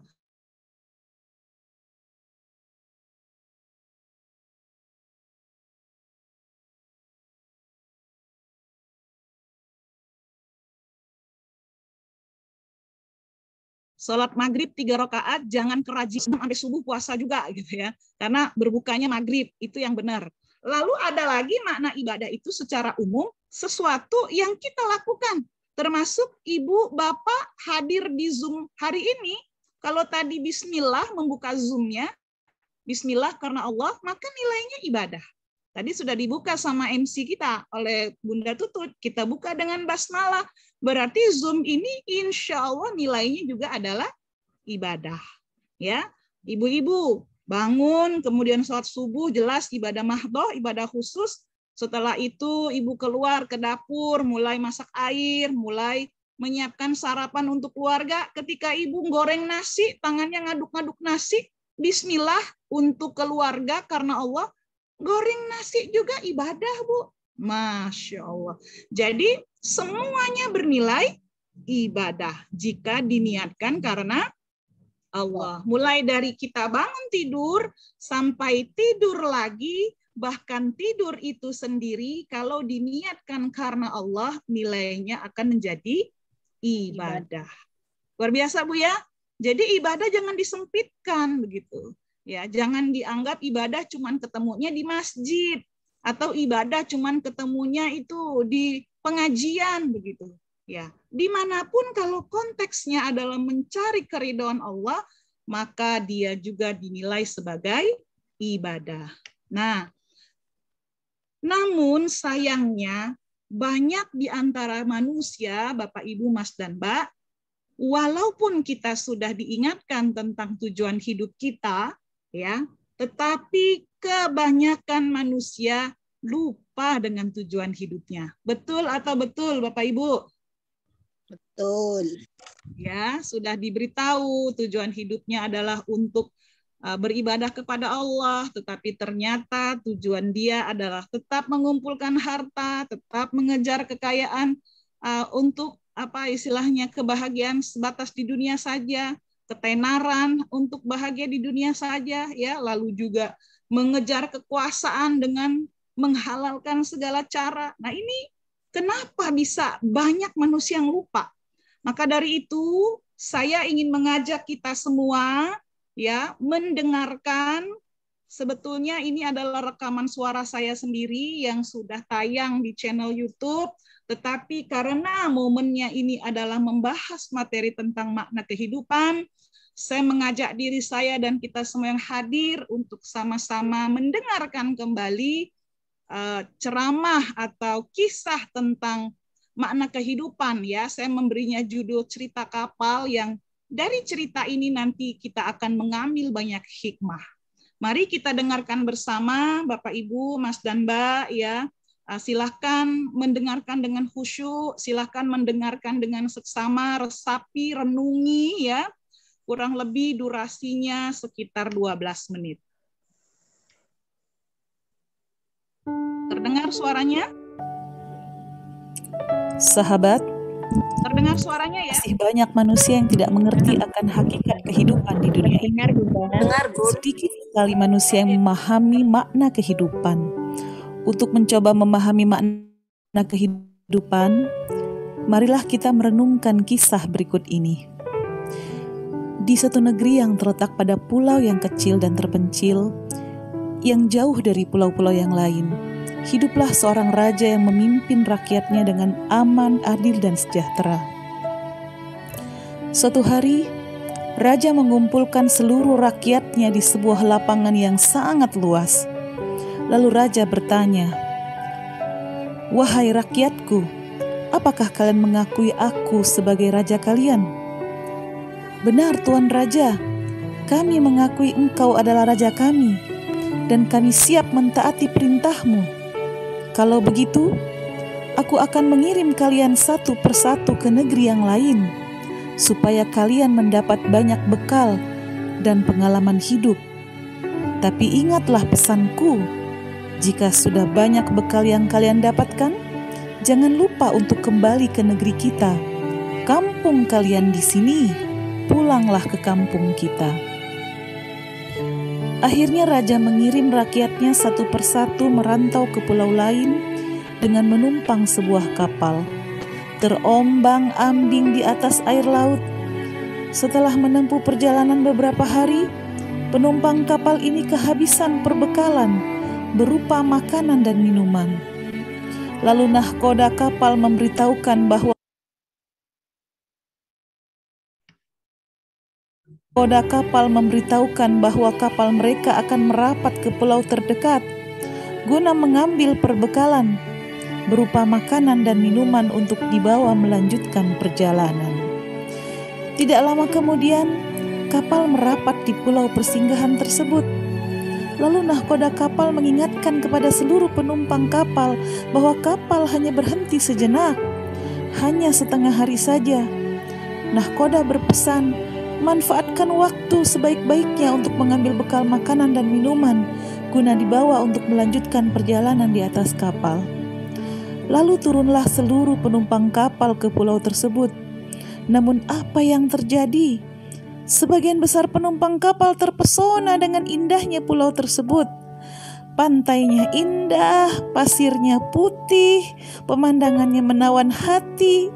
Sholat maghrib 3 rakaat, jangan kerajinan sampai subuh puasa juga gitu ya. Karena berbukanya maghrib, itu yang benar. Lalu ada lagi makna ibadah itu secara umum, sesuatu yang kita lakukan. Termasuk ibu, bapak hadir di Zoom hari ini, kalau tadi bismillah membuka Zoom-nya, bismillah karena Allah, maka nilainya ibadah. Tadi sudah dibuka sama MC kita oleh Bunda Tutut, kita buka dengan basmalah. Berarti Zoom ini insya Allah nilainya juga adalah ibadah. Ya, ibu-ibu bangun, kemudian sholat subuh, jelas ibadah mahdhah, ibadah khusus. Setelah itu ibu keluar ke dapur, mulai masak air, mulai menyiapkan sarapan untuk keluarga. Ketika ibu goreng nasi, tangannya ngaduk-ngaduk nasi, bismillah untuk keluarga karena Allah. Goreng nasi juga ibadah, Bu. Masya Allah. Jadi semuanya bernilai ibadah jika diniatkan karena Allah. Mulai dari kita bangun tidur sampai tidur lagi, bahkan tidur itu sendiri kalau diniatkan karena Allah, nilainya akan menjadi ibadah. Luar biasa Bu ya. Jadi ibadah jangan disempitkan begitu. Ya, jangan dianggap ibadah cuman ketemunya di masjid atau ibadah cuman ketemunya itu di pengajian begitu. Ya, dimanapun kalau konteksnya adalah mencari keridhaan Allah, maka dia juga dinilai sebagai ibadah. Nah, namun sayangnya banyak di antara manusia, Bapak, Ibu, Mas, dan Mbak, walaupun kita sudah diingatkan tentang tujuan hidup kita, ya, tetapi kebanyakan manusia lupa dengan tujuan hidupnya. Betul atau betul, Bapak Ibu? Betul. Ya, sudah diberitahu tujuan hidupnya adalah untuk beribadah kepada Allah, tetapi ternyata tujuan dia adalah tetap mengumpulkan harta, tetap mengejar kekayaan untuk apa istilahnya kebahagiaan sebatas di dunia saja, ketenaran untuk bahagia di dunia saja, ya, lalu juga mengejar kekuasaan dengan menghalalkan segala cara. Nah, ini kenapa bisa banyak manusia yang lupa? Maka dari itu, saya ingin mengajak kita semua, ya, mendengarkan. Sebetulnya ini adalah rekaman suara saya sendiri yang sudah tayang di channel YouTube, tetapi karena momennya ini adalah membahas materi tentang makna kehidupan, saya mengajak diri saya dan kita semua yang hadir untuk sama-sama mendengarkan kembali ceramah atau kisah tentang makna kehidupan, ya. Saya memberinya judul cerita kapal, yang dari cerita ini nanti kita akan mengambil banyak hikmah. Mari kita dengarkan bersama, Bapak Ibu, Mas dan Mbak, ya. Silahkan mendengarkan dengan khusyuk, silahkan mendengarkan dengan seksama, resapi, renungi, ya. Kurang lebih durasinya sekitar 12 menit. Terdengar suaranya? Sahabat, Terdengar suaranya ya? masih banyak manusia yang tidak mengerti akan hakikat kehidupan di dunia ini. Dengar, Bun. Sedikit sekali manusia yang memahami makna kehidupan. Untuk mencoba memahami makna kehidupan, marilah kita merenungkan kisah berikut ini. Di suatu negeri yang terletak pada pulau yang kecil dan terpencil, yang jauh dari pulau-pulau yang lain, hiduplah seorang raja yang memimpin rakyatnya dengan aman, adil, dan sejahtera. Suatu hari, raja mengumpulkan seluruh rakyatnya di sebuah lapangan yang sangat luas. Lalu raja bertanya, "Wahai rakyatku, apakah kalian mengakui aku sebagai raja kalian?" "Benar, Tuan Raja, kami mengakui engkau adalah raja kami, dan kami siap mentaati perintahmu. Kalau begitu, aku akan mengirim kalian satu persatu ke negeri yang lain, supaya kalian mendapat banyak bekal dan pengalaman hidup. Tapi ingatlah pesanku, jika sudah banyak bekal yang kalian dapatkan, jangan lupa untuk kembali ke negeri kita. Kampung kalian di sini, pulanglah ke kampung kita." Akhirnya raja mengirim rakyatnya satu persatu merantau ke pulau lain dengan menumpang sebuah kapal, terombang-ambing di atas air laut. Setelah menempuh perjalanan beberapa hari, penumpang kapal ini kehabisan perbekalan berupa makanan dan minuman. Lalu nahkoda kapal memberitahukan bahwa kapal mereka akan merapat ke pulau terdekat guna mengambil perbekalan berupa makanan dan minuman untuk dibawa melanjutkan perjalanan. Tidak lama kemudian, kapal merapat di pulau persinggahan tersebut. Lalu nahkoda kapal mengingatkan kepada seluruh penumpang kapal bahwa kapal hanya berhenti sejenak, hanya setengah hari saja. Nahkoda berpesan, manfaatkan waktu sebaik-baiknya untuk mengambil bekal makanan dan minuman guna dibawa untuk melanjutkan perjalanan di atas kapal. Lalu turunlah seluruh penumpang kapal ke pulau tersebut. Namun apa yang terjadi? Sebagian besar penumpang kapal terpesona dengan indahnya pulau tersebut. Pantainya indah, pasirnya putih, pemandangannya menawan hati,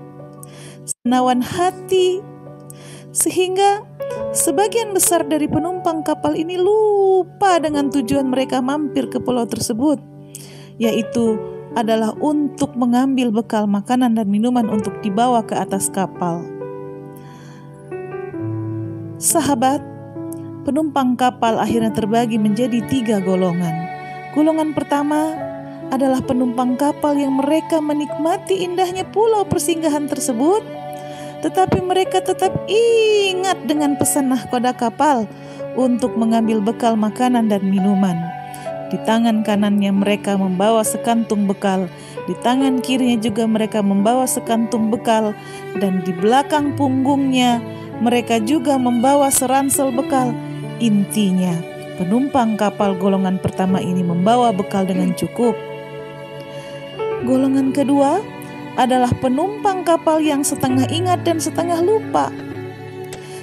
sehingga sebagian besar dari penumpang kapal ini lupa dengan tujuan mereka mampir ke pulau tersebut, yaitu adalah untuk mengambil bekal makanan dan minuman untuk dibawa ke atas kapal. Sahabat, penumpang kapal akhirnya terbagi menjadi 3 golongan. Golongan pertama adalah penumpang kapal yang mereka menikmati indahnya pulau persinggahan tersebut, tetapi mereka tetap ingat dengan pesan nahkoda kapal untuk mengambil bekal makanan dan minuman. Di tangan kanannya mereka membawa sekantung bekal, di tangan kirinya juga mereka membawa sekantung bekal, dan di belakang punggungnya mereka juga membawa seransel bekal. Intinya, penumpang kapal golongan pertama ini membawa bekal dengan cukup. Golongan kedua adalah penumpang kapal yang setengah ingat dan setengah lupa.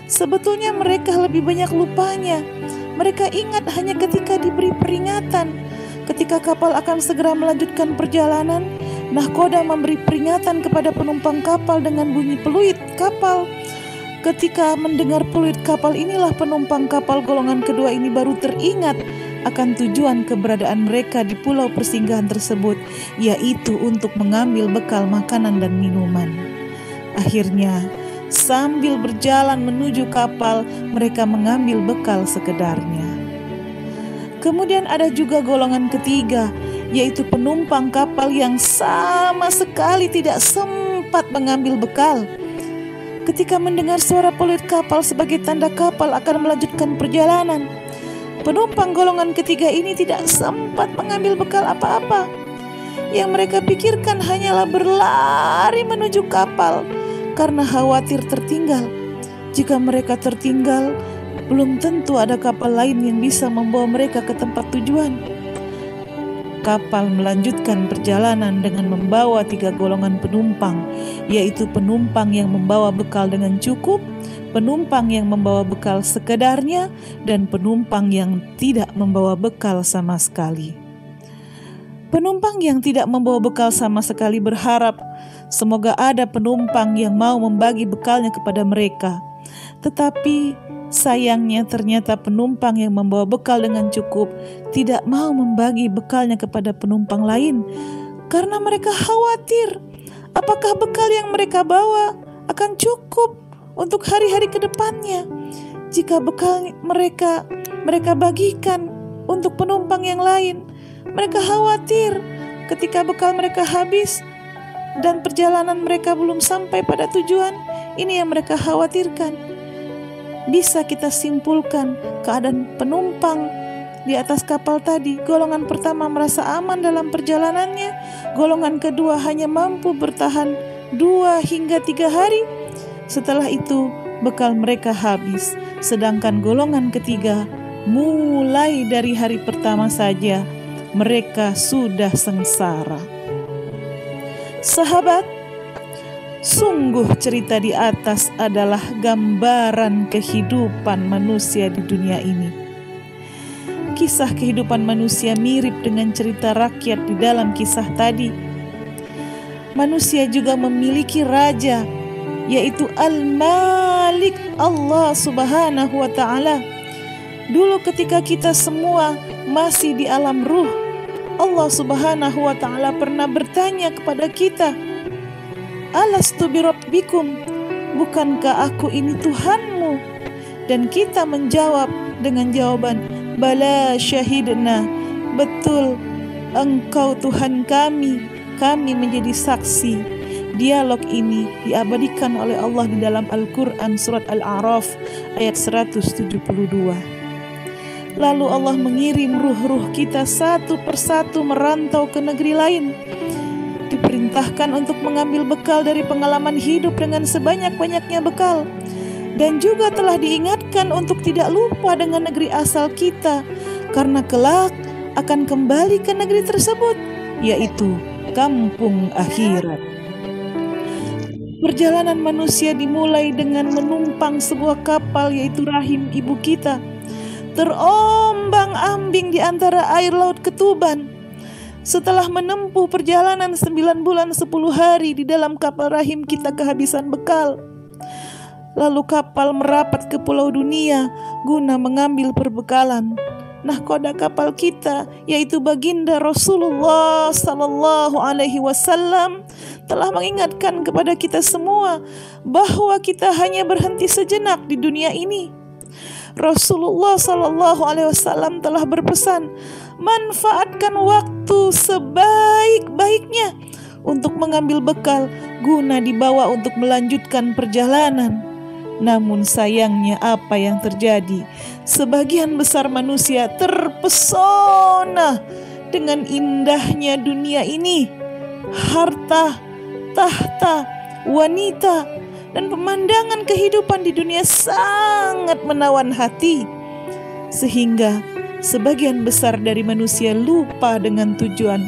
Sebetulnya mereka lebih banyak lupanya. Mereka ingat hanya ketika diberi peringatan. Ketika kapal akan segera melanjutkan perjalanan, nahkoda memberi peringatan kepada penumpang kapal dengan bunyi peluit kapal. Ketika mendengar peluit kapal inilah penumpang kapal golongan kedua ini baru teringat akan tujuan keberadaan mereka di pulau persinggahan tersebut, yaitu untuk mengambil bekal makanan dan minuman. Akhirnya, sambil berjalan menuju kapal, mereka mengambil bekal sekedarnya. Kemudian ada juga golongan ketiga, yaitu penumpang kapal yang sama sekali tidak sempat mengambil bekal. Ketika mendengar suara peluit kapal sebagai tanda kapal akan melanjutkan perjalanan, penumpang golongan ketiga ini tidak sempat mengambil bekal apa-apa. Yang mereka pikirkan hanyalah berlari menuju kapal karena khawatir tertinggal. Jika mereka tertinggal, belum tentu ada kapal lain yang bisa membawa mereka ke tempat tujuan. Kapal melanjutkan perjalanan dengan membawa 3 golongan penumpang, yaitu penumpang yang membawa bekal dengan cukup, penumpang yang membawa bekal sekedarnya, dan penumpang yang tidak membawa bekal sama sekali. Penumpang yang tidak membawa bekal sama sekali berharap semoga ada penumpang yang mau membagi bekalnya kepada mereka. Tetapi sayangnya ternyata penumpang yang membawa bekal dengan cukup tidak mau membagi bekalnya kepada penumpang lain karena mereka khawatir apakah bekal yang mereka bawa akan cukup untuk hari-hari ke depannya. Jika bekal mereka bagikan untuk penumpang yang lain, mereka khawatir ketika bekal mereka habis dan perjalanan mereka belum sampai pada tujuan. Ini yang mereka khawatirkan. Bisa kita simpulkan keadaan penumpang di atas kapal tadi. Golongan pertama merasa aman dalam perjalanannya. Golongan kedua hanya mampu bertahan 2 hingga 3 hari. Setelah itu bekal mereka habis. Sedangkan golongan ketiga mulai dari hari pertama saja mereka sudah sengsara. Sahabat, sungguh cerita di atas adalah gambaran kehidupan manusia di dunia ini. Kisah kehidupan manusia mirip dengan cerita rakyat di dalam kisah tadi. Manusia juga memiliki raja, yaitu Al-Malik, Allah Subhanahu wa Ta'ala. Dulu ketika kita semua masih di alam ruh, Allah Subhanahu wa Ta'ala pernah bertanya kepada kita, Alastu birabbikum, bukankah aku ini Tuhanmu? Dan kita menjawab dengan jawaban, Bala syahidna, betul engkau Tuhan kami menjadi saksi. Dialog ini diabadikan oleh Allah di dalam Al-Quran surat Al-A'raf ayat 172. Lalu Allah mengirim ruh-ruh kita satu persatu merantau ke negeri lain. Diperintahkan untuk mengambil bekal dari pengalaman hidup dengan sebanyak-banyaknya bekal. Dan juga telah diingatkan untuk tidak lupa dengan negeri asal kita, karena kelak akan kembali ke negeri tersebut, yaitu kampung akhirat. Perjalanan manusia dimulai dengan menumpang sebuah kapal, yaitu rahim ibu kita, terombang-ambing di antara air laut ketuban. Setelah menempuh perjalanan 9 bulan 10 hari di dalam kapal rahim kita kehabisan bekal. Lalu kapal merapat ke pulau dunia guna mengambil perbekalan. Nahkoda kapal kita, yaitu baginda Rasulullah Sallallahu Alaihi Wasallam, telah mengingatkan kepada kita semua bahwa kita hanya berhenti sejenak di dunia ini. Rasulullah Sallallahu Alaihi Wasallam telah berpesan, manfaatkan waktu sebaik-baiknya. untuk mengambil bekal guna dibawa untuk melanjutkan perjalanan. Namun sayangnya apa yang terjadi? Sebagian besar manusia terpesona dengan indahnya dunia ini. Harta, tahta, wanita, dan pemandangan kehidupan di dunia sangat menawan hati. Sehingga sebagian besar dari manusia lupa dengan tujuan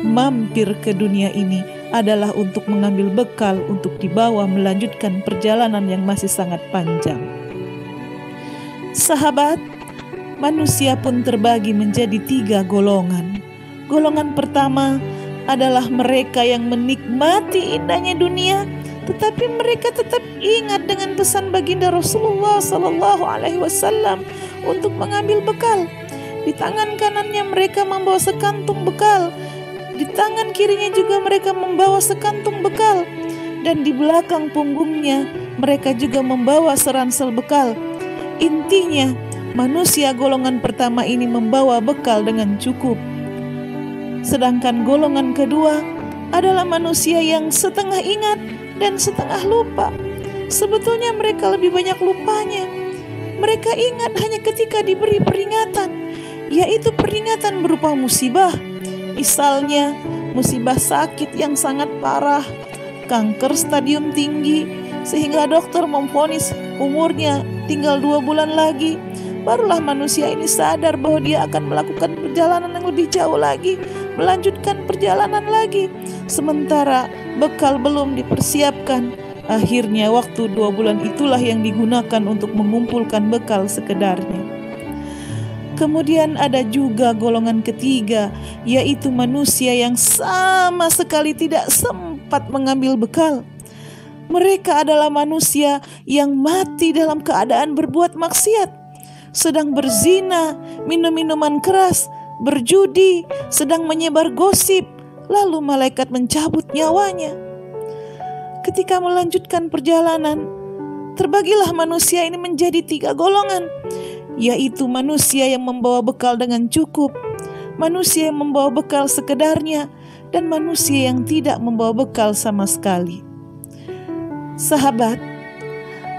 mampir ke dunia ini adalah untuk mengambil bekal untuk dibawa melanjutkan perjalanan yang masih sangat panjang. Sahabat, manusia pun terbagi menjadi 3 golongan. Golongan pertama adalah mereka yang menikmati indahnya dunia, tetapi mereka tetap ingat dengan pesan baginda Rasulullah SAW untuk mengambil bekal. Di tangan kanannya mereka membawa sekantung bekal, di tangan kirinya juga mereka membawa sekantung bekal, dan di belakang punggungnya mereka juga membawa seransel bekal. Intinya, manusia golongan pertama ini membawa bekal dengan cukup. Sedangkan golongan kedua adalah manusia yang setengah ingat dan setengah lupa. Sebetulnya mereka lebih banyak lupanya. Mereka ingat hanya ketika diberi peringatan, yaitu peringatan berupa musibah. Misalnya musibah sakit yang sangat parah, kanker stadium tinggi, sehingga dokter memvonis umurnya tinggal 2 bulan lagi. Barulah manusia ini sadar bahwa dia akan melakukan perjalanan yang lebih jauh lagi, melanjutkan perjalanan lagi. Sementara bekal belum dipersiapkan. Akhirnya waktu 2 bulan itulah yang digunakan untuk mengumpulkan bekal sekedarnya. Kemudian ada juga golongan ketiga, yaitu manusia yang sama sekali tidak sempat mengambil bekal. Mereka adalah manusia yang mati dalam keadaan berbuat maksiat, sedang berzina, minum minuman keras, berjudi, sedang menyebar gosip, lalu malaikat mencabut nyawanya. Ketika melanjutkan perjalanan, terbagilah manusia ini menjadi 3 golongan, yaitu manusia yang membawa bekal dengan cukup, manusia yang membawa bekal sekedarnya, dan manusia yang tidak membawa bekal sama sekali. Sahabat,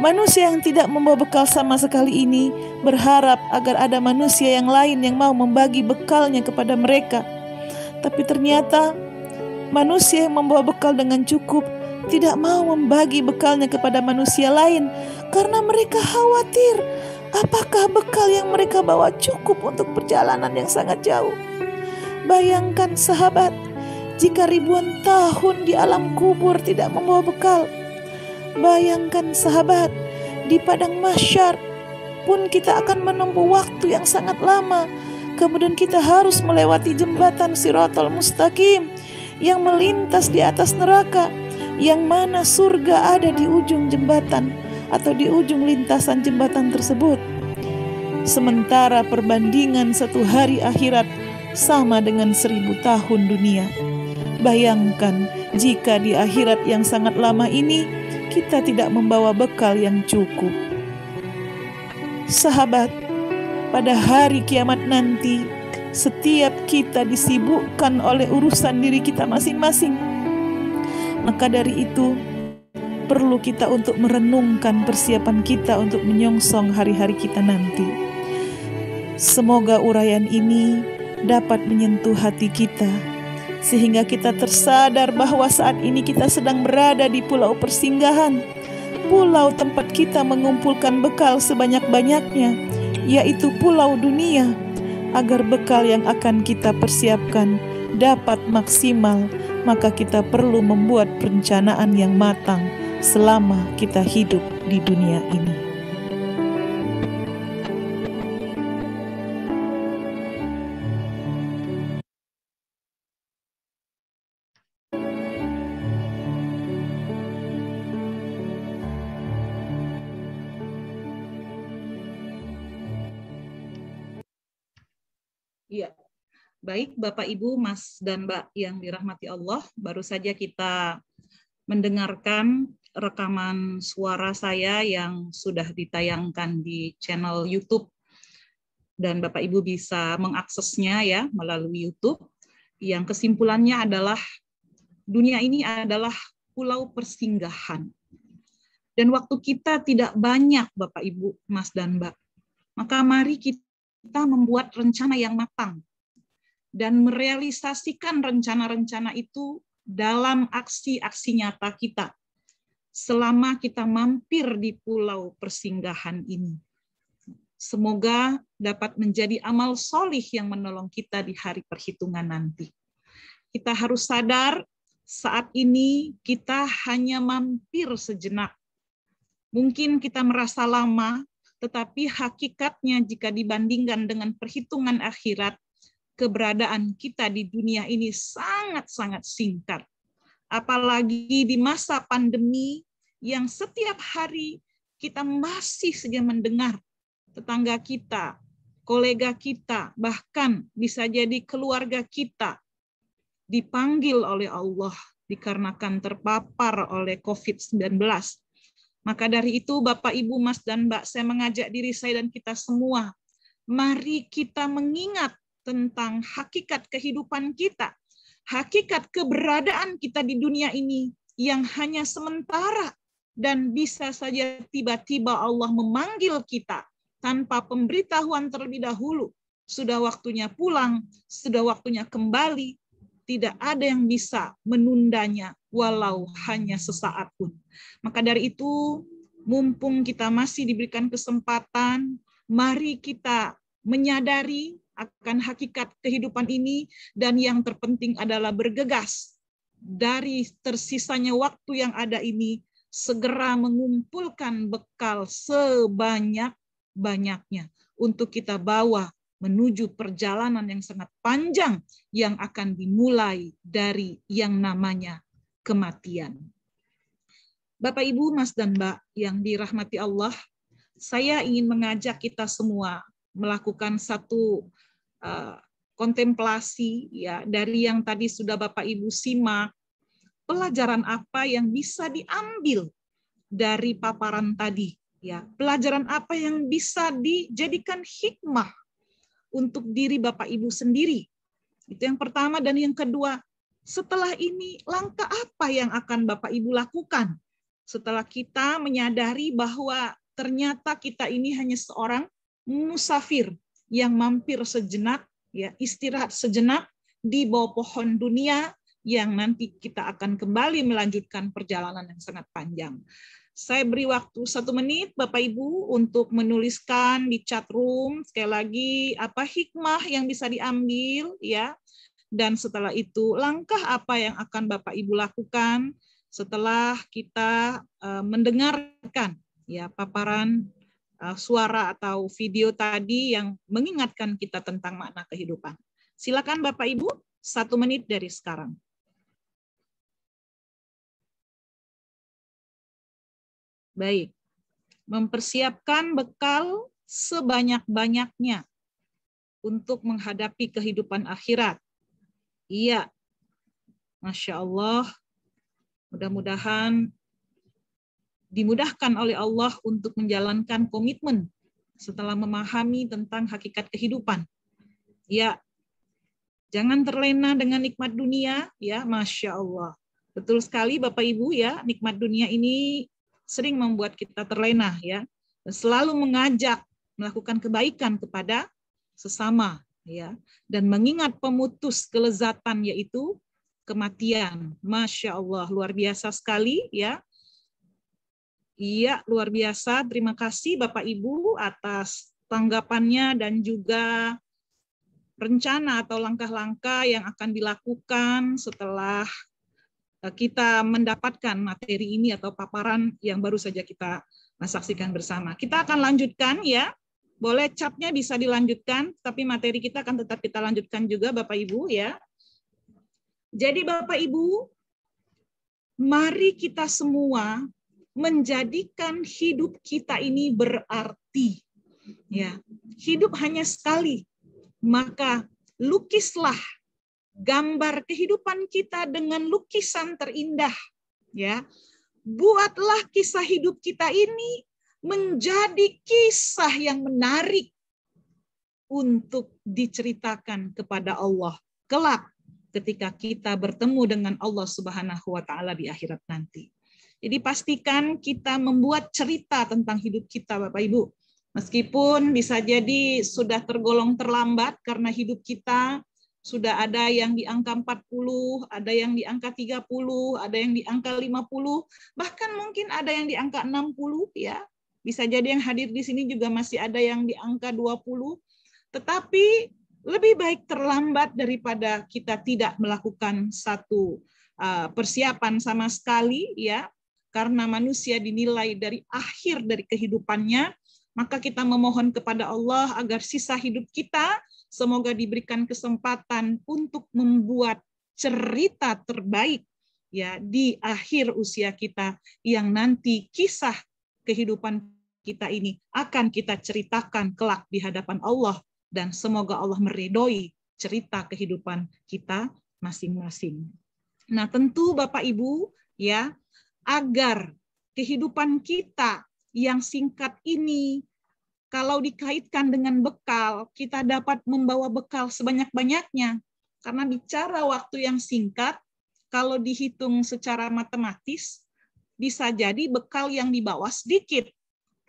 manusia yang tidak membawa bekal sama sekali ini berharap agar ada manusia yang lain yang mau membagi bekalnya kepada mereka. Tapi ternyata manusia yang membawa bekal dengan cukup tidak mau membagi bekalnya kepada manusia lain karena mereka khawatir apakah bekal yang mereka bawa cukup untuk perjalanan yang sangat jauh. Bayangkan sahabat, jika ribuan tahun di alam kubur tidak membawa bekal. Bayangkan sahabat, di padang mahsyar pun kita akan menempuh waktu yang sangat lama. Kemudian kita harus melewati jembatan Shiratal Mustaqim yang melintas di atas neraka, yang mana surga ada di ujung jembatan atau di ujung lintasan jembatan tersebut. Sementara perbandingan 1 hari akhirat sama dengan 1000 tahun dunia. Bayangkan jika di akhirat yang sangat lama ini kita tidak membawa bekal yang cukup. Sahabat, pada hari kiamat nanti setiap kita disibukkan oleh urusan diri kita masing-masing. Maka dari itu perlu kita untuk merenungkan persiapan kita untuk menyongsong hari-hari kita nanti. Semoga uraian ini dapat menyentuh hati kita, sehingga kita tersadar bahwa saat ini kita sedang berada di pulau persinggahan, pulau tempat kita mengumpulkan bekal sebanyak-banyaknya, yaitu pulau dunia, agar bekal yang akan kita persiapkan dapat maksimal. Maka kita perlu membuat perencanaan yang matang selama kita hidup di dunia ini. Iya. Baik, Bapak, Ibu, Mas, dan Mbak yang dirahmati Allah, baru saja kita mendengarkan rekaman suara saya yang sudah ditayangkan di channel YouTube. Dan Bapak, Ibu bisa mengaksesnya ya melalui YouTube. Yang kesimpulannya adalah dunia ini adalah pulau persinggahan. Dan waktu kita tidak banyak, Bapak, Ibu, Mas, dan Mbak. Maka mari kita membuat rencana yang matang dan merealisasikan rencana-rencana itu dalam aksi-aksi nyata kita selama kita mampir di pulau persinggahan ini. Semoga dapat menjadi amal solih yang menolong kita di hari perhitungan nanti. Kita harus sadar saat ini kita hanya mampir sejenak. Mungkin kita merasa lama, tetapi hakikatnya jika dibandingkan dengan perhitungan akhirat, keberadaan kita di dunia ini sangat-sangat singkat. Apalagi di masa pandemi yang setiap hari kita masih saja mendengar tetangga kita, kolega kita, bahkan bisa jadi keluarga kita dipanggil oleh Allah dikarenakan terpapar oleh COVID-19. Maka dari itu, Bapak, Ibu, Mas, dan Mbak, saya mengajak diri saya dan kita semua, mari kita mengingat tentang hakikat kehidupan kita, hakikat keberadaan kita di dunia ini yang hanya sementara dan bisa saja tiba-tiba Allah memanggil kita tanpa pemberitahuan terlebih dahulu. Sudah waktunya pulang, sudah waktunya kembali, tidak ada yang bisa menundanya walau hanya sesaat pun. Maka dari itu, mumpung kita masih diberikan kesempatan, mari kita menyadari akan hakikat kehidupan ini, dan yang terpenting adalah bergegas dari tersisanya waktu yang ada ini, segera mengumpulkan bekal sebanyak-banyaknya untuk kita bawa menuju perjalanan yang sangat panjang yang akan dimulai dari yang namanya kematian. Bapak, Ibu, Mas, dan Mbak yang dirahmati Allah, saya ingin mengajak kita semua melakukan satu kontemplasi ya dari yang tadi sudah Bapak Ibu simak, pelajaran apa yang bisa diambil dari paparan tadi ya, pelajaran apa yang bisa dijadikan hikmah untuk diri Bapak Ibu sendiri. Itu yang pertama. Dan yang kedua, setelah ini langkah apa yang akan Bapak Ibu lakukan setelah kita menyadari bahwa ternyata kita ini hanya seorang musafir yang mampir sejenak, ya, istirahat sejenak di bawah pohon dunia yang nanti kita akan kembali melanjutkan perjalanan yang sangat panjang. Saya beri waktu 1 menit Bapak Ibu untuk menuliskan di chat room sekali lagi apa hikmah yang bisa diambil ya. Dan setelah itu langkah apa yang akan Bapak Ibu lakukan setelah kita mendengarkan ya paparan suara atau video tadi yang mengingatkan kita tentang makna kehidupan. Silakan Bapak Ibu, 1 menit dari sekarang. Baik, mempersiapkan bekal sebanyak-banyaknya untuk menghadapi kehidupan akhirat. Iya, Masya Allah, mudah-mudahan dimudahkan oleh Allah untuk menjalankan komitmen setelah memahami tentang hakikat kehidupan. Ya, jangan terlena dengan nikmat dunia, ya, Masya Allah. Betul sekali Bapak Ibu ya, nikmat dunia ini sering membuat kita terlena ya, dan selalu mengajak melakukan kebaikan kepada sesama ya, dan mengingat pemutus kelezatan yaitu kematian. Masya Allah, luar biasa sekali ya. Iya, luar biasa. Terima kasih Bapak Ibu atas tanggapannya dan juga rencana atau langkah-langkah yang akan dilakukan setelah kita mendapatkan materi ini atau paparan yang baru saja kita saksikan bersama. Kita akan lanjutkan ya. Boleh chatnya bisa dilanjutkan, tapi materi kita akan tetap kita lanjutkan juga Bapak Ibu ya. Jadi Bapak Ibu, mari kita semua menjadikan hidup kita ini berarti. Ya, hidup hanya sekali. Maka lukislah gambar kehidupan kita dengan lukisan terindah. Ya, buatlah kisah hidup kita ini menjadi kisah yang menarik untuk diceritakan kepada Allah kelak ketika kita bertemu dengan Allah Subhanahu wa taala di akhirat nanti. Jadi pastikan kita membuat cerita tentang hidup kita, Bapak Ibu. Meskipun bisa jadi sudah tergolong terlambat karena hidup kita sudah ada yang di angka 40, ada yang di angka 30, ada yang di angka 50, bahkan mungkin ada yang di angka 60 ya. Bisa jadi yang hadir di sini juga masih ada yang di angka 20. Tetapi lebih baik terlambat daripada kita tidak melakukan satu persiapan sama sekali ya. Karena manusia dinilai dari akhir dari kehidupannya, maka kita memohon kepada Allah agar sisa hidup kita semoga diberikan kesempatan untuk membuat cerita terbaik ya di akhir usia kita, yang nanti kisah kehidupan kita ini akan kita ceritakan kelak di hadapan Allah, dan semoga Allah meridhoi cerita kehidupan kita masing-masing. Nah, tentu Bapak Ibu ya, agar kehidupan kita yang singkat ini, kalau dikaitkan dengan bekal, kita dapat membawa bekal sebanyak-banyaknya. Karena bicara waktu yang singkat, kalau dihitung secara matematis, bisa jadi bekal yang dibawa sedikit.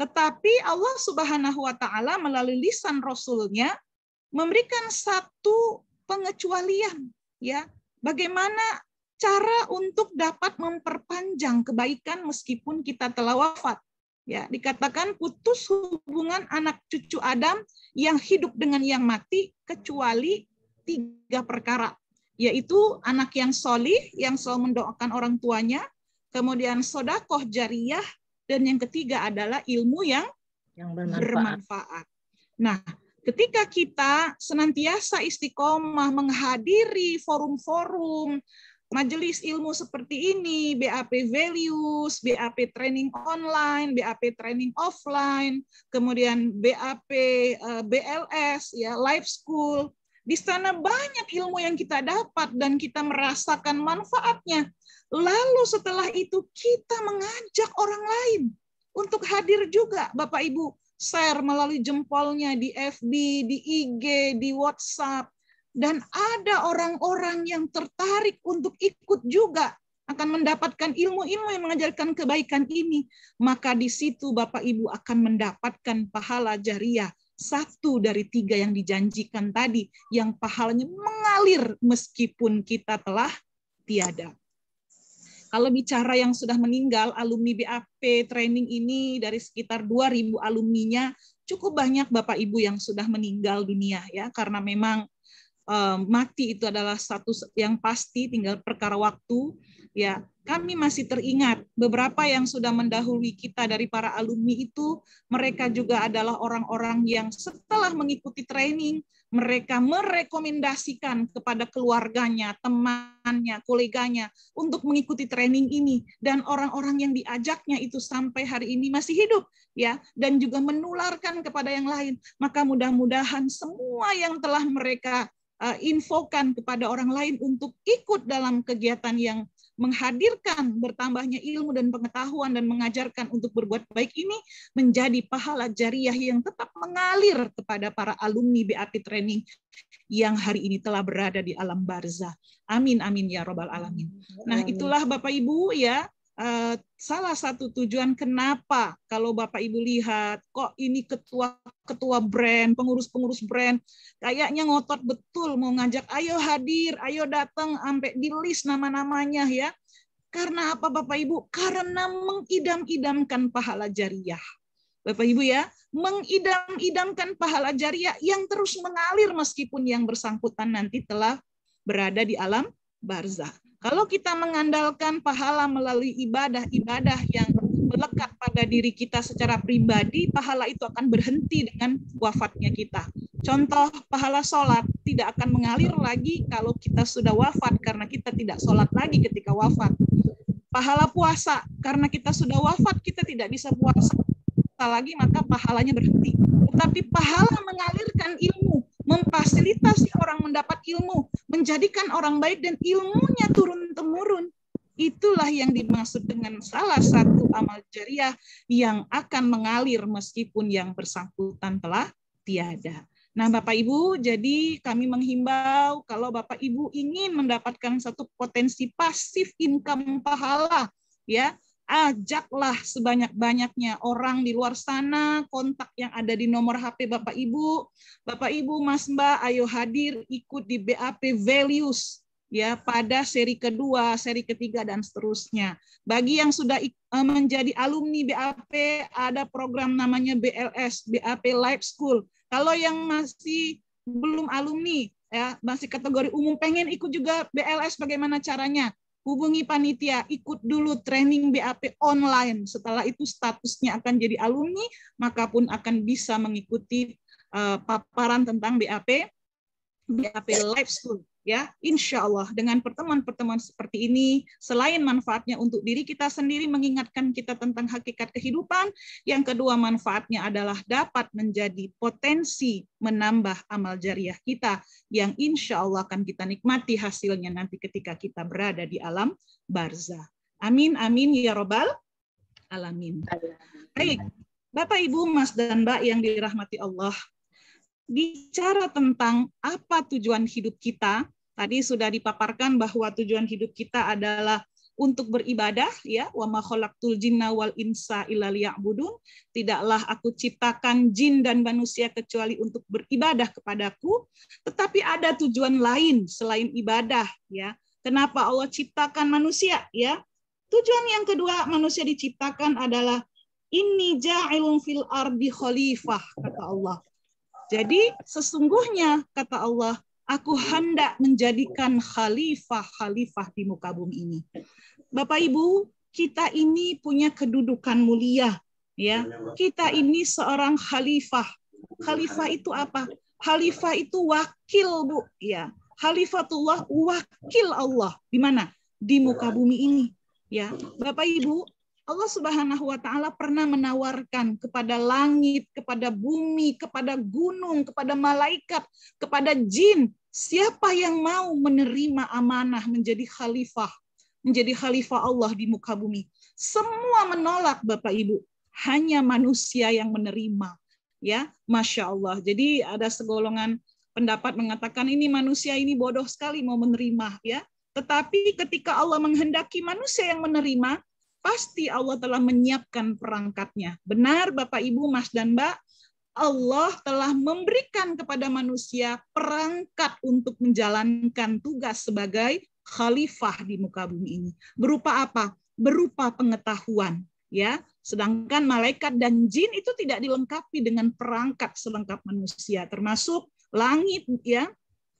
Tetapi Allah Subhanahu wa taala melalui lisan Rasul-Nya memberikan satu pengecualian, ya. Bagaimana cara untuk dapat memperpanjang kebaikan meskipun kita telah wafat. Ya, dikatakan putus hubungan anak cucu Adam yang hidup dengan yang mati kecuali 3 perkara, yaitu anak yang solih yang selalu mendoakan orang tuanya, kemudian sodakoh jariyah, dan yang ketiga adalah ilmu yang bermanfaat. Nah, ketika kita senantiasa istiqomah menghadiri forum-forum majelis ilmu seperti ini, BAP Values, BAP Training Online, BAP Training Offline, kemudian BAP BLS, ya Life School. Di sana banyak ilmu yang kita dapat dan kita merasakan manfaatnya. Lalu setelah itu kita mengajak orang lain untuk hadir juga, Bapak Ibu. Share melalui jempolnya di FB, di IG, di WhatsApp. Dan ada orang-orang yang tertarik untuk ikut juga akan mendapatkan ilmu-ilmu yang mengajarkan kebaikan ini. Maka di situ Bapak Ibu akan mendapatkan pahala jariyah. 1 dari 3 yang dijanjikan tadi, yang pahalanya mengalir meskipun kita telah tiada. Kalau bicara yang sudah meninggal, alumni BAP training ini dari sekitar 2.000 alumninya, cukup banyak Bapak Ibu yang sudah meninggal dunia ya, karena memang mati itu adalah satu yang pasti, tinggal perkara waktu. Ya, kami masih teringat beberapa yang sudah mendahului kita dari para alumni itu, mereka juga adalah orang-orang yang setelah mengikuti training, mereka merekomendasikan kepada keluarganya, temannya, koleganya untuk mengikuti training ini, dan orang-orang yang diajaknya itu sampai hari ini masih hidup ya, dan juga menularkan kepada yang lain. Maka mudah-mudahan semua yang telah mereka infokan kepada orang lain untuk ikut dalam kegiatan yang menghadirkan bertambahnya ilmu dan pengetahuan dan mengajarkan untuk berbuat baik ini menjadi pahala jariyah yang tetap mengalir kepada para alumni BAP Training yang hari ini telah berada di alam barzah. Amin, amin ya robbal alamin. Nah, itulah Bapak Ibu ya, salah satu tujuan kenapa kalau Bapak Ibu lihat kok ini ketua brand, pengurus brand kayaknya ngotot betul mau ngajak ayo hadir, ayo datang sampai di list nama-namanya ya. Karena apa Bapak Ibu? Karena mengidam-idamkan pahala jariyah. Bapak Ibu ya, mengidam-idamkan pahala jariyah yang terus mengalir meskipun yang bersangkutan nanti telah berada di alam barzah. Kalau kita mengandalkan pahala melalui ibadah-ibadah yang melekat pada diri kita secara pribadi, pahala itu akan berhenti dengan wafatnya kita. Contoh, pahala sholat tidak akan mengalir lagi kalau kita sudah wafat, karena kita tidak sholat lagi ketika wafat. Pahala puasa, karena kita sudah wafat, kita tidak bisa puasa lagi, maka pahalanya berhenti. Tetapi pahala mengalirkan ilmu, memfasilitasi orang mendapat ilmu, menjadikan orang baik dan ilmunya turun-temurun. Itulah yang dimaksud dengan salah satu amal jariyah yang akan mengalir meskipun yang bersangkutan telah tiada. Nah, Bapak Ibu, jadi kami menghimbau kalau Bapak Ibu ingin mendapatkan satu potensi pasif income pahala, ya, ajaklah sebanyak-banyaknya orang di luar sana, kontak yang ada di nomor HP Bapak Ibu, Mas Mbak, ayo hadir ikut di BAP Values, ya, pada seri kedua, seri ketiga, dan seterusnya. Bagi yang sudah menjadi alumni BAP, ada program namanya BLS, BAP Life School. Kalau yang masih belum alumni, ya, masih kategori umum, pengen ikut juga BLS, bagaimana caranya? Hubungi panitia, ikut dulu training BAP online. Setelah itu statusnya akan jadi alumni, maka pun akan bisa mengikuti paparan tentang BAP Life School. Ya, insya Allah dengan pertemuan-pertemuan seperti ini, selain manfaatnya untuk diri kita sendiri, mengingatkan kita tentang hakikat kehidupan, yang kedua manfaatnya adalah dapat menjadi potensi menambah amal jariah kita, yang insya Allah akan kita nikmati hasilnya nanti ketika kita berada di alam barzah. Amin, amin, ya robbal alamin. Baik, Bapak, Ibu, Mas, dan Mbak yang dirahmati Allah, bicara tentang apa tujuan hidup kita, tadi sudah dipaparkan bahwa tujuan hidup kita adalah untuk beribadah, ya, wa ma khalaqtul jinna wal insa illa liya'budun. Tidaklah aku ciptakan jin dan manusia kecuali untuk beribadah kepadaku. Tetapi ada tujuan lain selain ibadah, ya. Kenapa Allah ciptakan manusia, ya? Tujuan yang kedua manusia diciptakan adalah inni ja'ilun fil ardi khalifah, kata Allah. Jadi sesungguhnya kata Allah, aku hendak menjadikan khalifah-khalifah di muka bumi ini. Bapak Ibu, kita ini punya kedudukan mulia, ya. Kita ini seorang khalifah. Khalifah itu apa? Khalifah itu wakil, Bu, ya. Khalifatullah, wakil Allah. Di mana? Di muka bumi ini, ya. Bapak Ibu, Allah Subhanahu wa Ta'ala pernah menawarkan kepada langit, kepada bumi, kepada gunung, kepada malaikat, kepada jin, siapa yang mau menerima amanah menjadi khalifah Allah di muka bumi. Semua menolak, Bapak Ibu. Hanya manusia yang menerima, ya. Masya Allah. Jadi ada segolongan pendapat mengatakan ini manusia ini bodoh sekali mau menerima, ya. Tetapi ketika Allah menghendaki manusia yang menerima, pasti Allah telah menyiapkan perangkatnya. Benar, Bapak, Ibu, Mas, dan Mbak, Allah telah memberikan kepada manusia perangkat untuk menjalankan tugas sebagai khalifah di muka bumi ini. Berupa apa? Berupa pengetahuan, ya. Sedangkan malaikat dan jin itu tidak dilengkapi dengan perangkat selengkap manusia, termasuk langit, ya,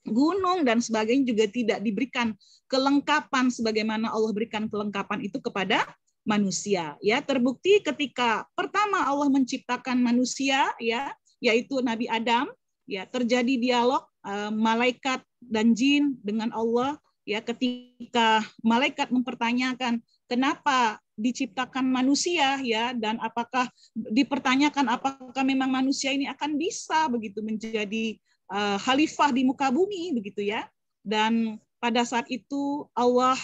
gunung dan sebagainya juga tidak diberikan kelengkapan sebagaimana Allah berikan kelengkapan itu kepada manusia, ya. Terbukti ketika pertama Allah menciptakan manusia, ya, yaitu Nabi Adam, ya, terjadi dialog malaikat dan jin dengan Allah, ya, ketika malaikat mempertanyakan kenapa diciptakan manusia, ya, dan apakah dipertanyakan apakah memang manusia ini akan bisa begitu menjadi khalifah di muka bumi begitu, ya. Dan pada saat itu Allah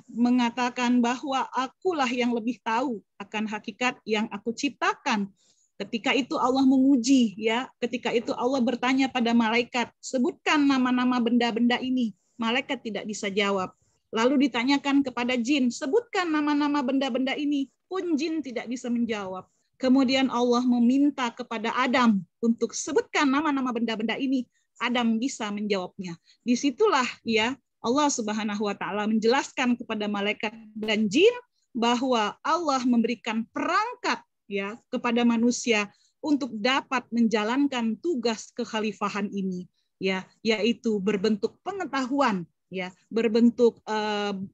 mengatakan bahwa akulah yang lebih tahu akan hakikat yang aku ciptakan. Ketika itu Allah memuji, ya. Ketika itu Allah bertanya pada malaikat, sebutkan nama-nama benda-benda ini. Malaikat tidak bisa jawab. Lalu ditanyakan kepada jin, sebutkan nama-nama benda-benda ini. Pun jin tidak bisa menjawab. Kemudian Allah meminta kepada Adam untuk sebutkan nama-nama benda-benda ini. Adam bisa menjawabnya. Disitulah, ya, Allah Subhanahu wa Ta'ala menjelaskan kepada malaikat dan jin bahwa Allah memberikan perangkat, ya, kepada manusia untuk dapat menjalankan tugas kekhalifahan ini, ya, yaitu berbentuk pengetahuan, ya, berbentuk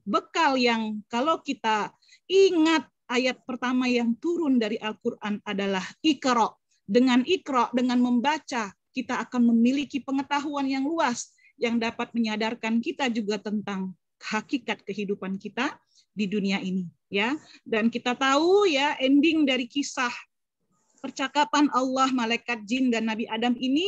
bekal yang kalau kita ingat ayat pertama yang turun dari Al-Qur'an adalah Iqra. Dengan Iqra, dengan membaca, kita akan memiliki pengetahuan yang luas yang dapat menyadarkan kita juga tentang hakikat kehidupan kita di dunia ini, ya. Dan kita tahu, ya, ending dari kisah percakapan Allah, malaikat, jin, dan Nabi Adam ini,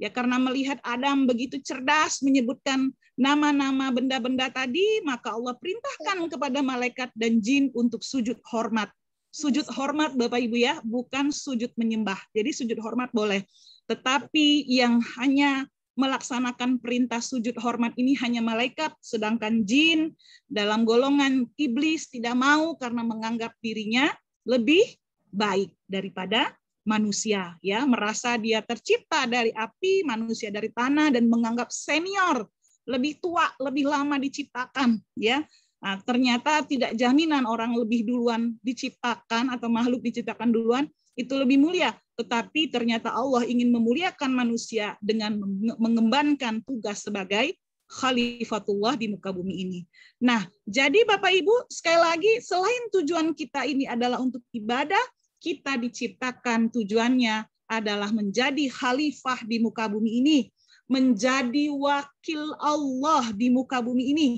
ya, karena melihat Adam begitu cerdas menyebutkan nama-nama benda-benda tadi, maka Allah perintahkan kepada malaikat dan jin untuk sujud hormat. Sujud hormat, Bapak Ibu, ya, bukan sujud menyembah. Jadi sujud hormat boleh. Tetapi yang hanya melaksanakan perintah sujud hormat ini hanya malaikat, sedangkan jin dalam golongan iblis tidak mau karena menganggap dirinya lebih baik daripada manusia, ya, merasa dia tercipta dari api, manusia dari tanah, dan menganggap senior, lebih tua, lebih lama diciptakan, ya. Nah, ternyata tidak jaminan orang lebih duluan diciptakan atau makhluk diciptakan duluan itu lebih mulia, tetapi ternyata Allah ingin memuliakan manusia dengan mengembankan tugas sebagai khalifatullah di muka bumi ini. Nah, jadi Bapak Ibu, sekali lagi, selain tujuan kita ini adalah untuk ibadah, kita diciptakan tujuannya adalah menjadi khalifah di muka bumi ini, menjadi wakil Allah di muka bumi ini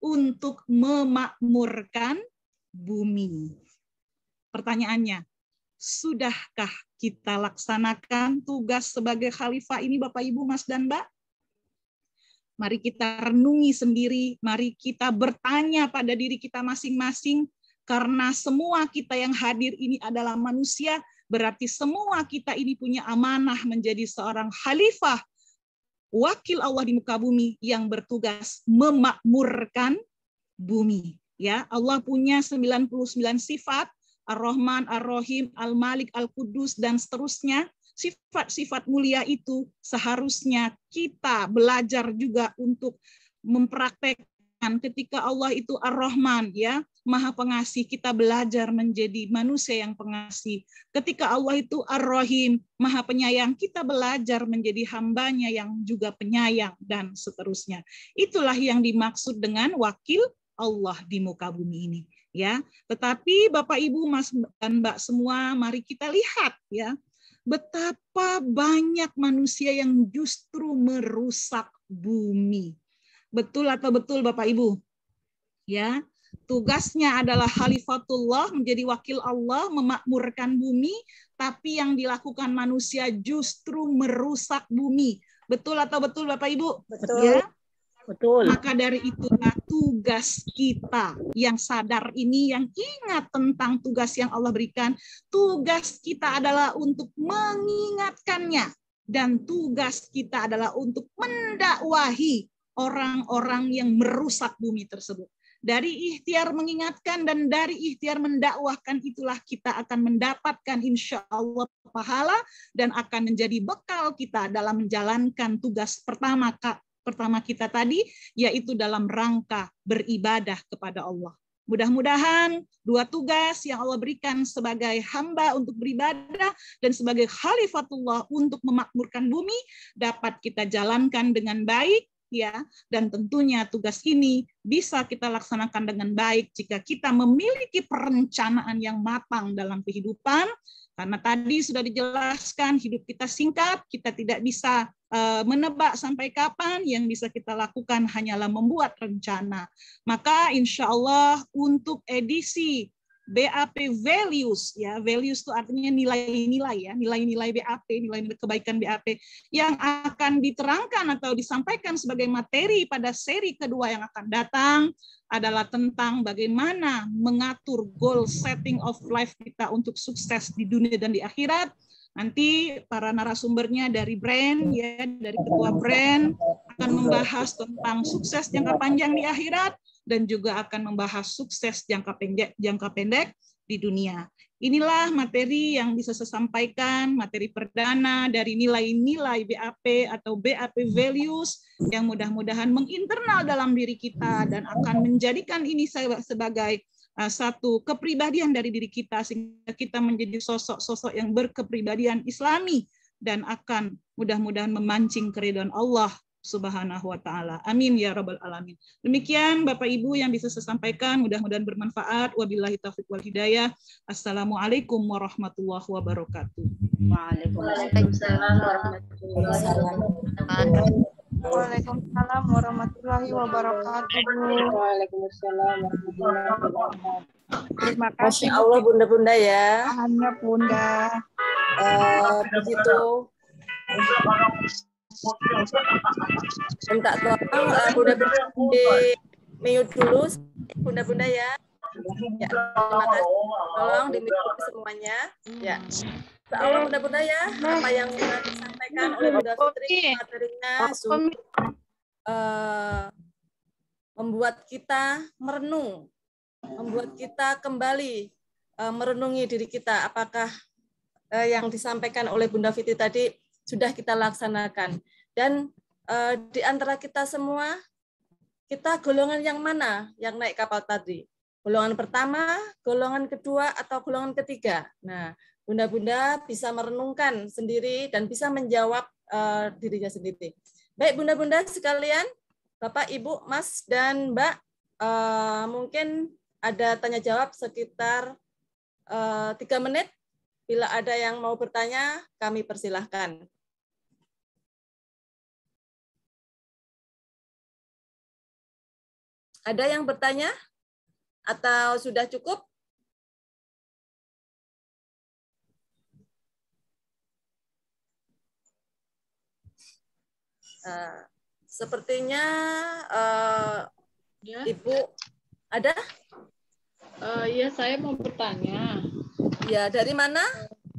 untuk memakmurkan bumi. Pertanyaannya, sudahkah kita laksanakan tugas sebagai khalifah ini, Bapak, Ibu, Mas, dan Mbak? Mari kita renungi sendiri, mari kita bertanya pada diri kita masing-masing, karena semua kita yang hadir ini adalah manusia, berarti semua kita ini punya amanah menjadi seorang khalifah, wakil Allah di muka bumi yang bertugas memakmurkan bumi. Ya, Allah punya 99 sifat, Ar-Rahman, Ar-Rahim, Al-Malik, Al-Qudus, dan seterusnya. Sifat-sifat mulia itu seharusnya kita belajar juga untuk mempraktekkan. Ketika Allah itu Ar-Rahman, ya, Maha Pengasih, kita belajar menjadi manusia yang pengasih. Ketika Allah itu Ar-Rahim, Maha Penyayang, kita belajar menjadi hambanya yang juga penyayang, dan seterusnya. Itulah yang dimaksud dengan wakil Allah di muka bumi ini. Ya, tetapi Bapak, Ibu, Mas, dan Mbak semua, mari kita lihat, ya, betapa banyak manusia yang justru merusak bumi. Betul atau betul, Bapak, Ibu? Ya, tugasnya adalah khalifatullah, menjadi wakil Allah, memakmurkan bumi, tapi yang dilakukan manusia justru merusak bumi. Betul atau betul, Bapak, Ibu? Betul. Ya? Betul. Maka dari itulah tugas kita yang sadar ini, yang ingat tentang tugas yang Allah berikan, tugas kita adalah untuk mengingatkannya, dan tugas kita adalah untuk mendakwahi orang-orang yang merusak bumi tersebut. Dari ikhtiar mengingatkan dan dari ikhtiar mendakwahkan itulah kita akan mendapatkan insya Allah pahala dan akan menjadi bekal kita dalam menjalankan tugas pertama kita tadi, yaitu dalam rangka beribadah kepada Allah. Mudah-mudahan dua tugas yang Allah berikan sebagai hamba untuk beribadah dan sebagai khalifatullah untuk memakmurkan bumi dapat kita jalankan dengan baik, ya, dan tentunya tugas ini bisa kita laksanakan dengan baik jika kita memiliki perencanaan yang matang dalam kehidupan. Karena tadi sudah dijelaskan, hidup kita singkat, kita tidak bisa menebak sampai kapan, yang bisa kita lakukan hanyalah membuat rencana. Maka insya Allah untuk edisi BAP Values, ya, values itu artinya nilai-nilai, ya, nilai-nilai BAP, nilai-nilai kebaikan BAP yang akan diterangkan atau disampaikan sebagai materi pada seri kedua yang akan datang adalah tentang bagaimana mengatur goal setting of life kita untuk sukses di dunia dan di akhirat. Nanti para narasumbernya dari brand, ya, dari ketua brand akan membahas tentang sukses jangka panjang di akhirat dan juga akan membahas sukses jangka pendek di dunia. Inilah materi yang bisa saya sampaikan, materi perdana dari nilai-nilai BAP atau BAP Values yang mudah-mudahan menginternal dalam diri kita dan akan menjadikan ini sebagai satu kepribadian dari diri kita sehingga kita menjadi sosok-sosok yang berkepribadian Islami dan akan mudah-mudahan memancing keridhaan Allah Subhanahu wa taala. Amin ya rabbal alamin. Demikian Bapak Ibu yang bisa saya sampaikan, mudah-mudahan bermanfaat. Wabillahi taufiq wal hidayah. Assalamualaikum warahmatullahi wabarakatuh. Waalaikumsalam warahmatullahi wabarakatuh. Waalaikumsalam warahmatullahi wabarakatuh. Waalaikumsalam warahmatullahi wabarakatuh. Terima kasih. Masya Allah bunda-bunda ya. Hanya bunda. Begitu. Minta tolong bunda-bunda di mute dulu, bunda-bunda ya. Ya, terima kasih. Tolong di mute semuanya. Ya. Insya Allah mudah-mudahan ya apa yang sudah disampaikan oleh Bunda Fitri materinya sungguh membuat kita merenung, membuat kita kembali merenungi diri kita apakah yang disampaikan oleh Bunda Fitri tadi sudah kita laksanakan. Dan di antara kita semua, kita golongan yang mana yang naik kapal tadi? Golongan pertama, golongan kedua, atau golongan ketiga? Nah, Bunda-bunda bisa merenungkan sendiri dan bisa menjawab dirinya sendiri. Baik Bunda-bunda sekalian, Bapak, Ibu, Mas, dan Mbak, mungkin ada tanya jawab sekitar 3 menit. Bila ada yang mau bertanya, kami persilahkan. Ada yang bertanya? Atau sudah cukup? Sepertinya Ibu ada? Ya, saya mau bertanya. Ya, dari mana?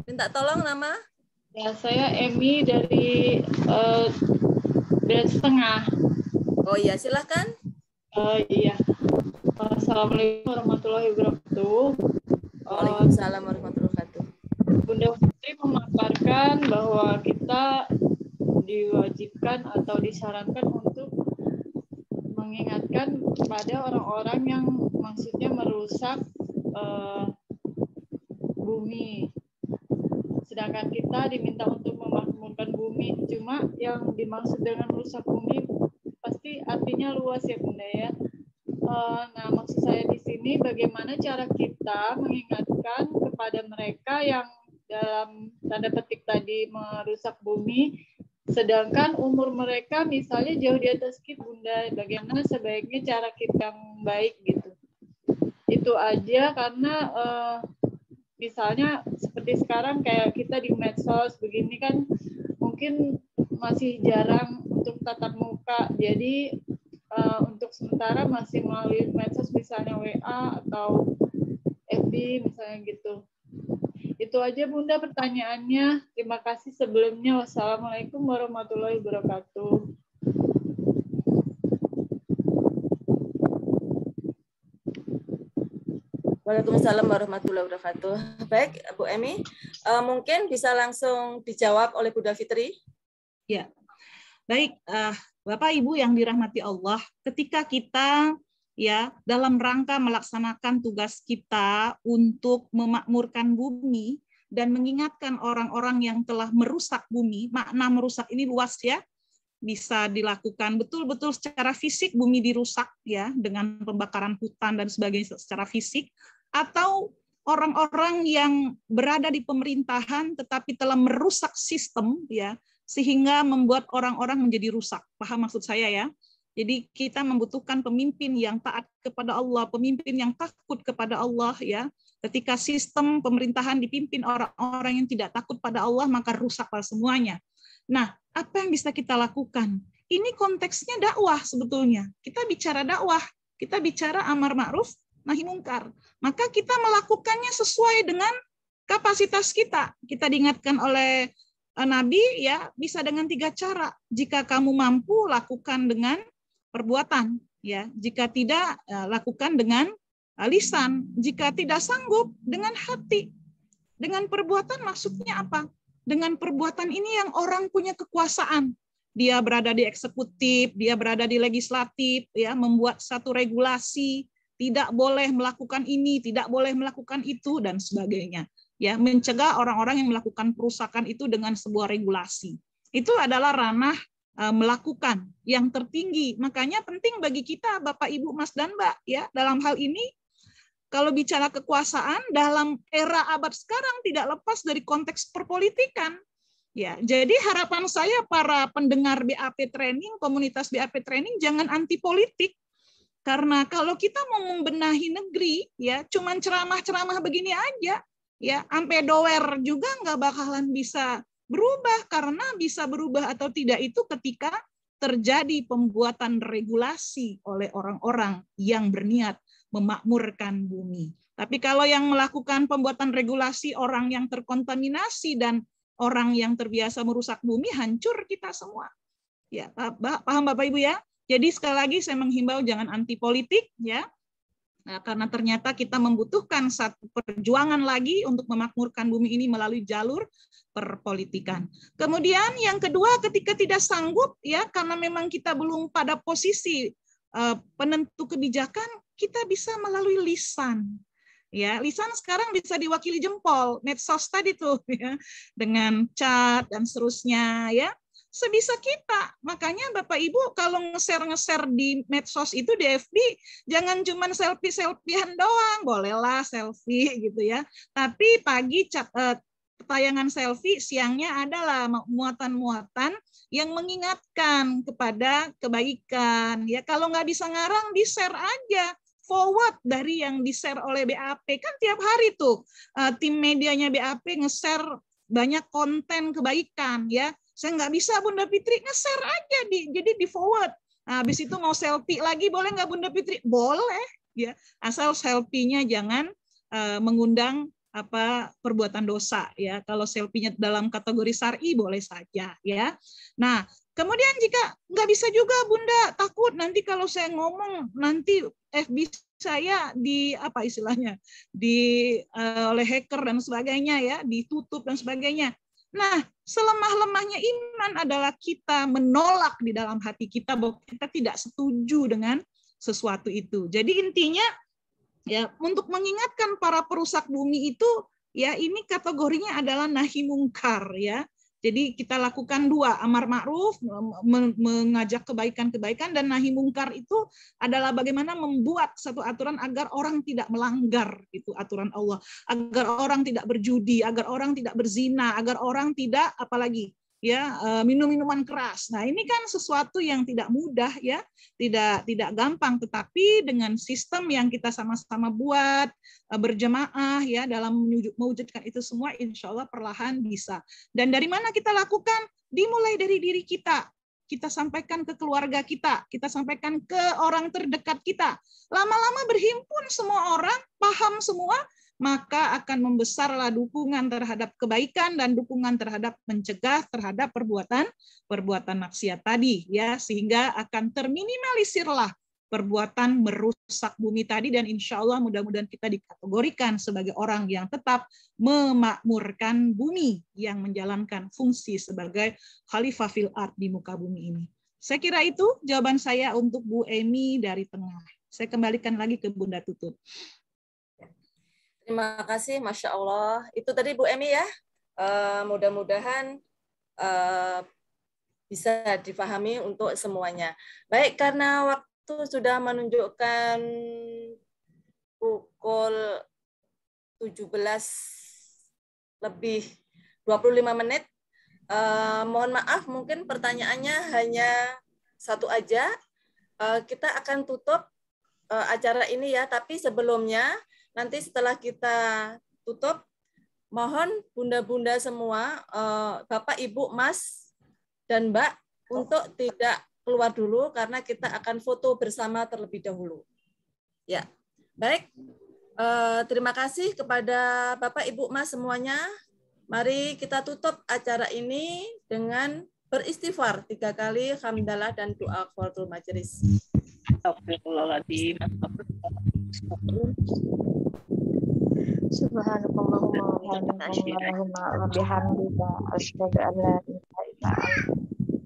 Minta tolong nama? Ya, saya Emi dari Berat Setengah. Oh iya, silahkan. Iya. Assalamualaikum warahmatullahi wabarakatuh. Waalaikumsalam warahmatullahi wabarakatuh. Bunda Fitri memaparkan bahwa kita diwajibkan atau disarankan untuk mengingatkan kepada orang-orang yang maksudnya merusak bumi. Sedangkan kita diminta untuk memakmurkan bumi. Cuma yang dimaksud dengan merusak bumi pasti artinya luas ya Bunda ya. Nah, maksud saya di sini bagaimana cara kita mengingatkan kepada mereka yang dalam tanda petik tadi merusak bumi, sedangkan umur mereka misalnya jauh di atas kita Bunda. Bagaimana sebaiknya cara kita yang baik gitu. Itu aja karena misalnya seperti sekarang kayak kita di medsos begini kan mungkin masih jarang untuk tatap muka. Jadi untuk sementara masih melalui medsos misalnya WA atau FB misalnya gitu. Itu aja Bunda pertanyaannya. Terima kasih sebelumnya. Wassalamualaikum warahmatullahi wabarakatuh. Waalaikumsalam warahmatullahi wabarakatuh. Baik, Bu Emi, mungkin bisa langsung dijawab oleh Bunda Fitri. Ya, baik, Bapak Ibu yang dirahmati Allah, ketika kita ya dalam rangka melaksanakan tugas kita untuk memakmurkan bumi dan mengingatkan orang-orang yang telah merusak bumi, makna merusak ini luas ya, bisa dilakukan betul-betul secara fisik bumi dirusak ya dengan pembakaran hutan dan sebagainya secara fisik, atau orang-orang yang berada di pemerintahan tetapi telah merusak sistem ya sehingga membuat orang-orang menjadi rusak. Paham maksud saya ya? Jadi kita membutuhkan pemimpin yang taat kepada Allah, pemimpin yang takut kepada Allah ya. Ketika sistem pemerintahan dipimpin orang-orang yang tidak takut pada Allah, maka rusaklah semuanya. Nah, apa yang bisa kita lakukan? Ini konteksnya dakwah sebetulnya. Kita bicara dakwah, kita bicara amar ma'ruf, nahi mungkar. Maka kita melakukannya sesuai dengan kapasitas kita. Kita diingatkan oleh Nabi ya bisa dengan 3 cara. Jika kamu mampu lakukan dengan perbuatan, ya. Jika tidak lakukan dengan lisan. Jika tidak sanggup dengan hati. Dengan perbuatan maksudnya apa? Dengan perbuatan ini yang orang punya kekuasaan. Dia berada di eksekutif, dia berada di legislatif, ya, membuat satu regulasi, tidak boleh melakukan ini, tidak boleh melakukan itu dan sebagainya. Ya, mencegah orang-orang yang melakukan perusakan itu dengan sebuah regulasi. Itu adalah ranah melakukan yang tertinggi. Makanya penting bagi kita Bapak, Ibu, Mas dan Mbak ya, dalam hal ini kalau bicara kekuasaan dalam era abad sekarang tidak lepas dari konteks perpolitikan. Ya, jadi harapan saya para pendengar BAP Training, komunitas BAP Training jangan anti politik. Karena kalau kita mau membenahi negeri ya, cuman ceramah-ceramah begini aja. Ya, sampai doer juga nggak bakalan bisa berubah, karena bisa berubah atau tidak itu ketika terjadi pembuatan regulasi oleh orang-orang yang berniat memakmurkan bumi. Tapi kalau yang melakukan pembuatan regulasi orang yang terkontaminasi dan orang yang terbiasa merusak bumi, hancur kita semua. Ya, paham Bapak Ibu ya? Jadi sekali lagi saya menghimbau jangan anti politik ya. Nah, karena ternyata kita membutuhkan satu perjuangan lagi untuk memakmurkan bumi ini melalui jalur perpolitikan. Kemudian yang kedua, ketika tidak sanggup ya karena memang kita belum pada posisi penentu kebijakan, kita bisa melalui lisan. Ya, lisan sekarang bisa diwakili jempol, medsos tadi tuh ya, dengan chat dan seterusnya ya. Sebisa kita. Makanya Bapak Ibu kalau nge-share di medsos itu di FB jangan cuman selfie-selfiean doang, bolehlah selfie gitu ya. Tapi pagi tayangan selfie, siangnya adalah muatan-muatan yang mengingatkan kepada kebaikan. Ya kalau nggak bisa ngarang, di-share aja. Forward dari yang di-share oleh BAP. Kan tiap hari tuh tim medianya BAP nge-share banyak konten kebaikan ya. Saya nggak bisa Bunda Fitri, nge-share aja jadi di forward. Nah, habis itu mau selfie lagi boleh nggak Bunda Fitri? Boleh ya, asal selfie-nya jangan mengundang perbuatan dosa ya. Kalau selfie-nya dalam kategori syar'i boleh saja ya. Nah, kemudian jika nggak bisa juga Bunda, takut nanti kalau saya ngomong nanti FB saya oleh hacker dan sebagainya ya, ditutup dan sebagainya. Nah, selemah-lemahnya iman adalah kita menolak di dalam hati kita bahwa kita tidak setuju dengan sesuatu itu. Jadi intinya ya untuk mengingatkan para perusak bumi itu ya ini kategorinya adalah nahi mungkar ya. Jadi kita lakukan dua, amar ma'ruf, mengajak kebaikan-kebaikan, dan nahi mungkar itu adalah bagaimana membuat satu aturan agar orang tidak melanggar itu aturan Allah, agar orang tidak berjudi, agar orang tidak berzina, agar orang tidak apalagi ya minum minuman keras. Nah ini kan sesuatu yang tidak mudah ya, tidak gampang, tetapi dengan sistem yang kita sama-sama buat berjemaah ya dalam mewujudkan itu semua, insya Allah perlahan bisa. Dan dari mana kita lakukan? Dimulai dari diri kita. Kita sampaikan ke keluarga kita sampaikan ke orang terdekat kita. Lama-lama berhimpun semua orang, paham semua, maka akan membesarlah dukungan terhadap kebaikan dan dukungan terhadap mencegah terhadap perbuatan maksiat tadi ya, sehingga akan terminimalisirlah perbuatan merusak bumi tadi, dan insya Allah mudah-mudahan kita dikategorikan sebagai orang yang tetap memakmurkan bumi, yang menjalankan fungsi sebagai khalifah fil ard di muka bumi ini. Saya kira itu jawaban saya untuk Bu Emi dari Tengah. Saya kembalikan lagi ke Bunda Tutut. Terima kasih, Masya Allah. Itu tadi Bu Emi ya. Mudah-mudahan bisa difahami untuk semuanya. Baik, karena waktu sudah menunjukkan pukul 17:25. Mohon maaf, mungkin pertanyaannya hanya satu aja. Kita akan tutup acara ini ya, tapi sebelumnya nanti setelah kita tutup, mohon bunda-bunda semua, Bapak, Ibu, Mas, dan Mbak, untuk tidak keluar dulu karena kita akan foto bersama terlebih dahulu. Ya, baik. Terima kasih kepada Bapak, Ibu, Mas semuanya. Mari kita tutup acara ini dengan beristighfar 3 kali, hamdalah dan doa kafaratul majelis. Subhanallahumma wa bihamdika asyhadu an la ilaha illa anta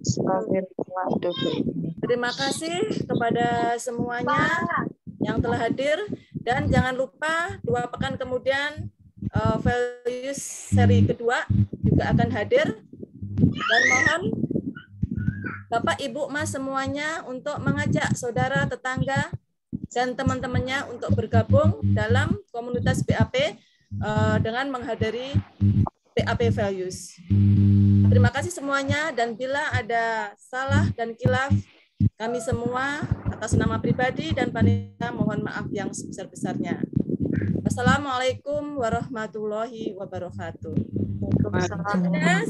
astaghfiruka wa atubu ilaik. Terima kasih kepada semuanya yang telah hadir, dan jangan lupa 2 pekan kemudian Values seri kedua juga akan hadir, dan mohon Bapak, Ibu, Mas semuanya untuk mengajak saudara, tetangga, dan teman-temannya untuk bergabung dalam komunitas BAP dengan menghadiri BAP Values. Terima kasih semuanya, dan bila ada salah dan khilaf, kami semua atas nama pribadi dan panitia mohon maaf yang sebesar-besarnya. Assalamualaikum warahmatullahi wabarakatuh.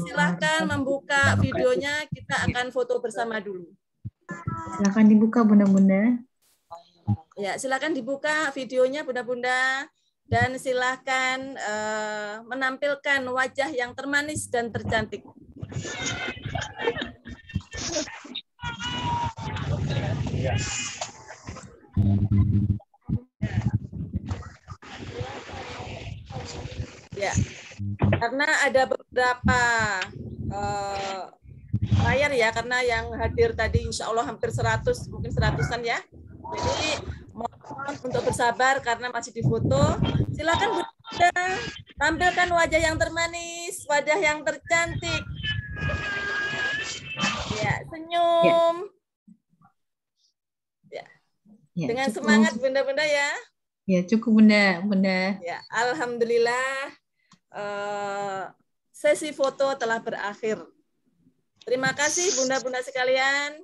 Silahkan membuka videonya, kita akan foto bersama dulu. Silakan dibuka bunda-bunda. Ya, silakan dibuka videonya bunda-bunda. dan silakan menampilkan wajah yang termanis dan tercantik. Ya, karena ada beberapa layar ya, karena yang hadir tadi insya Allah hampir 100, mungkin 100-an ya. Jadi mohon untuk bersabar karena masih difoto. Silakan Bunda, tampilkan wajah yang termanis, wajah yang tercantik. Ya, senyum. Ya. Dengan cukup. Semangat Bunda-bunda ya. Ya, cukup Bunda. Ya, alhamdulillah sesi foto telah berakhir. Terima kasih Bunda-bunda sekalian.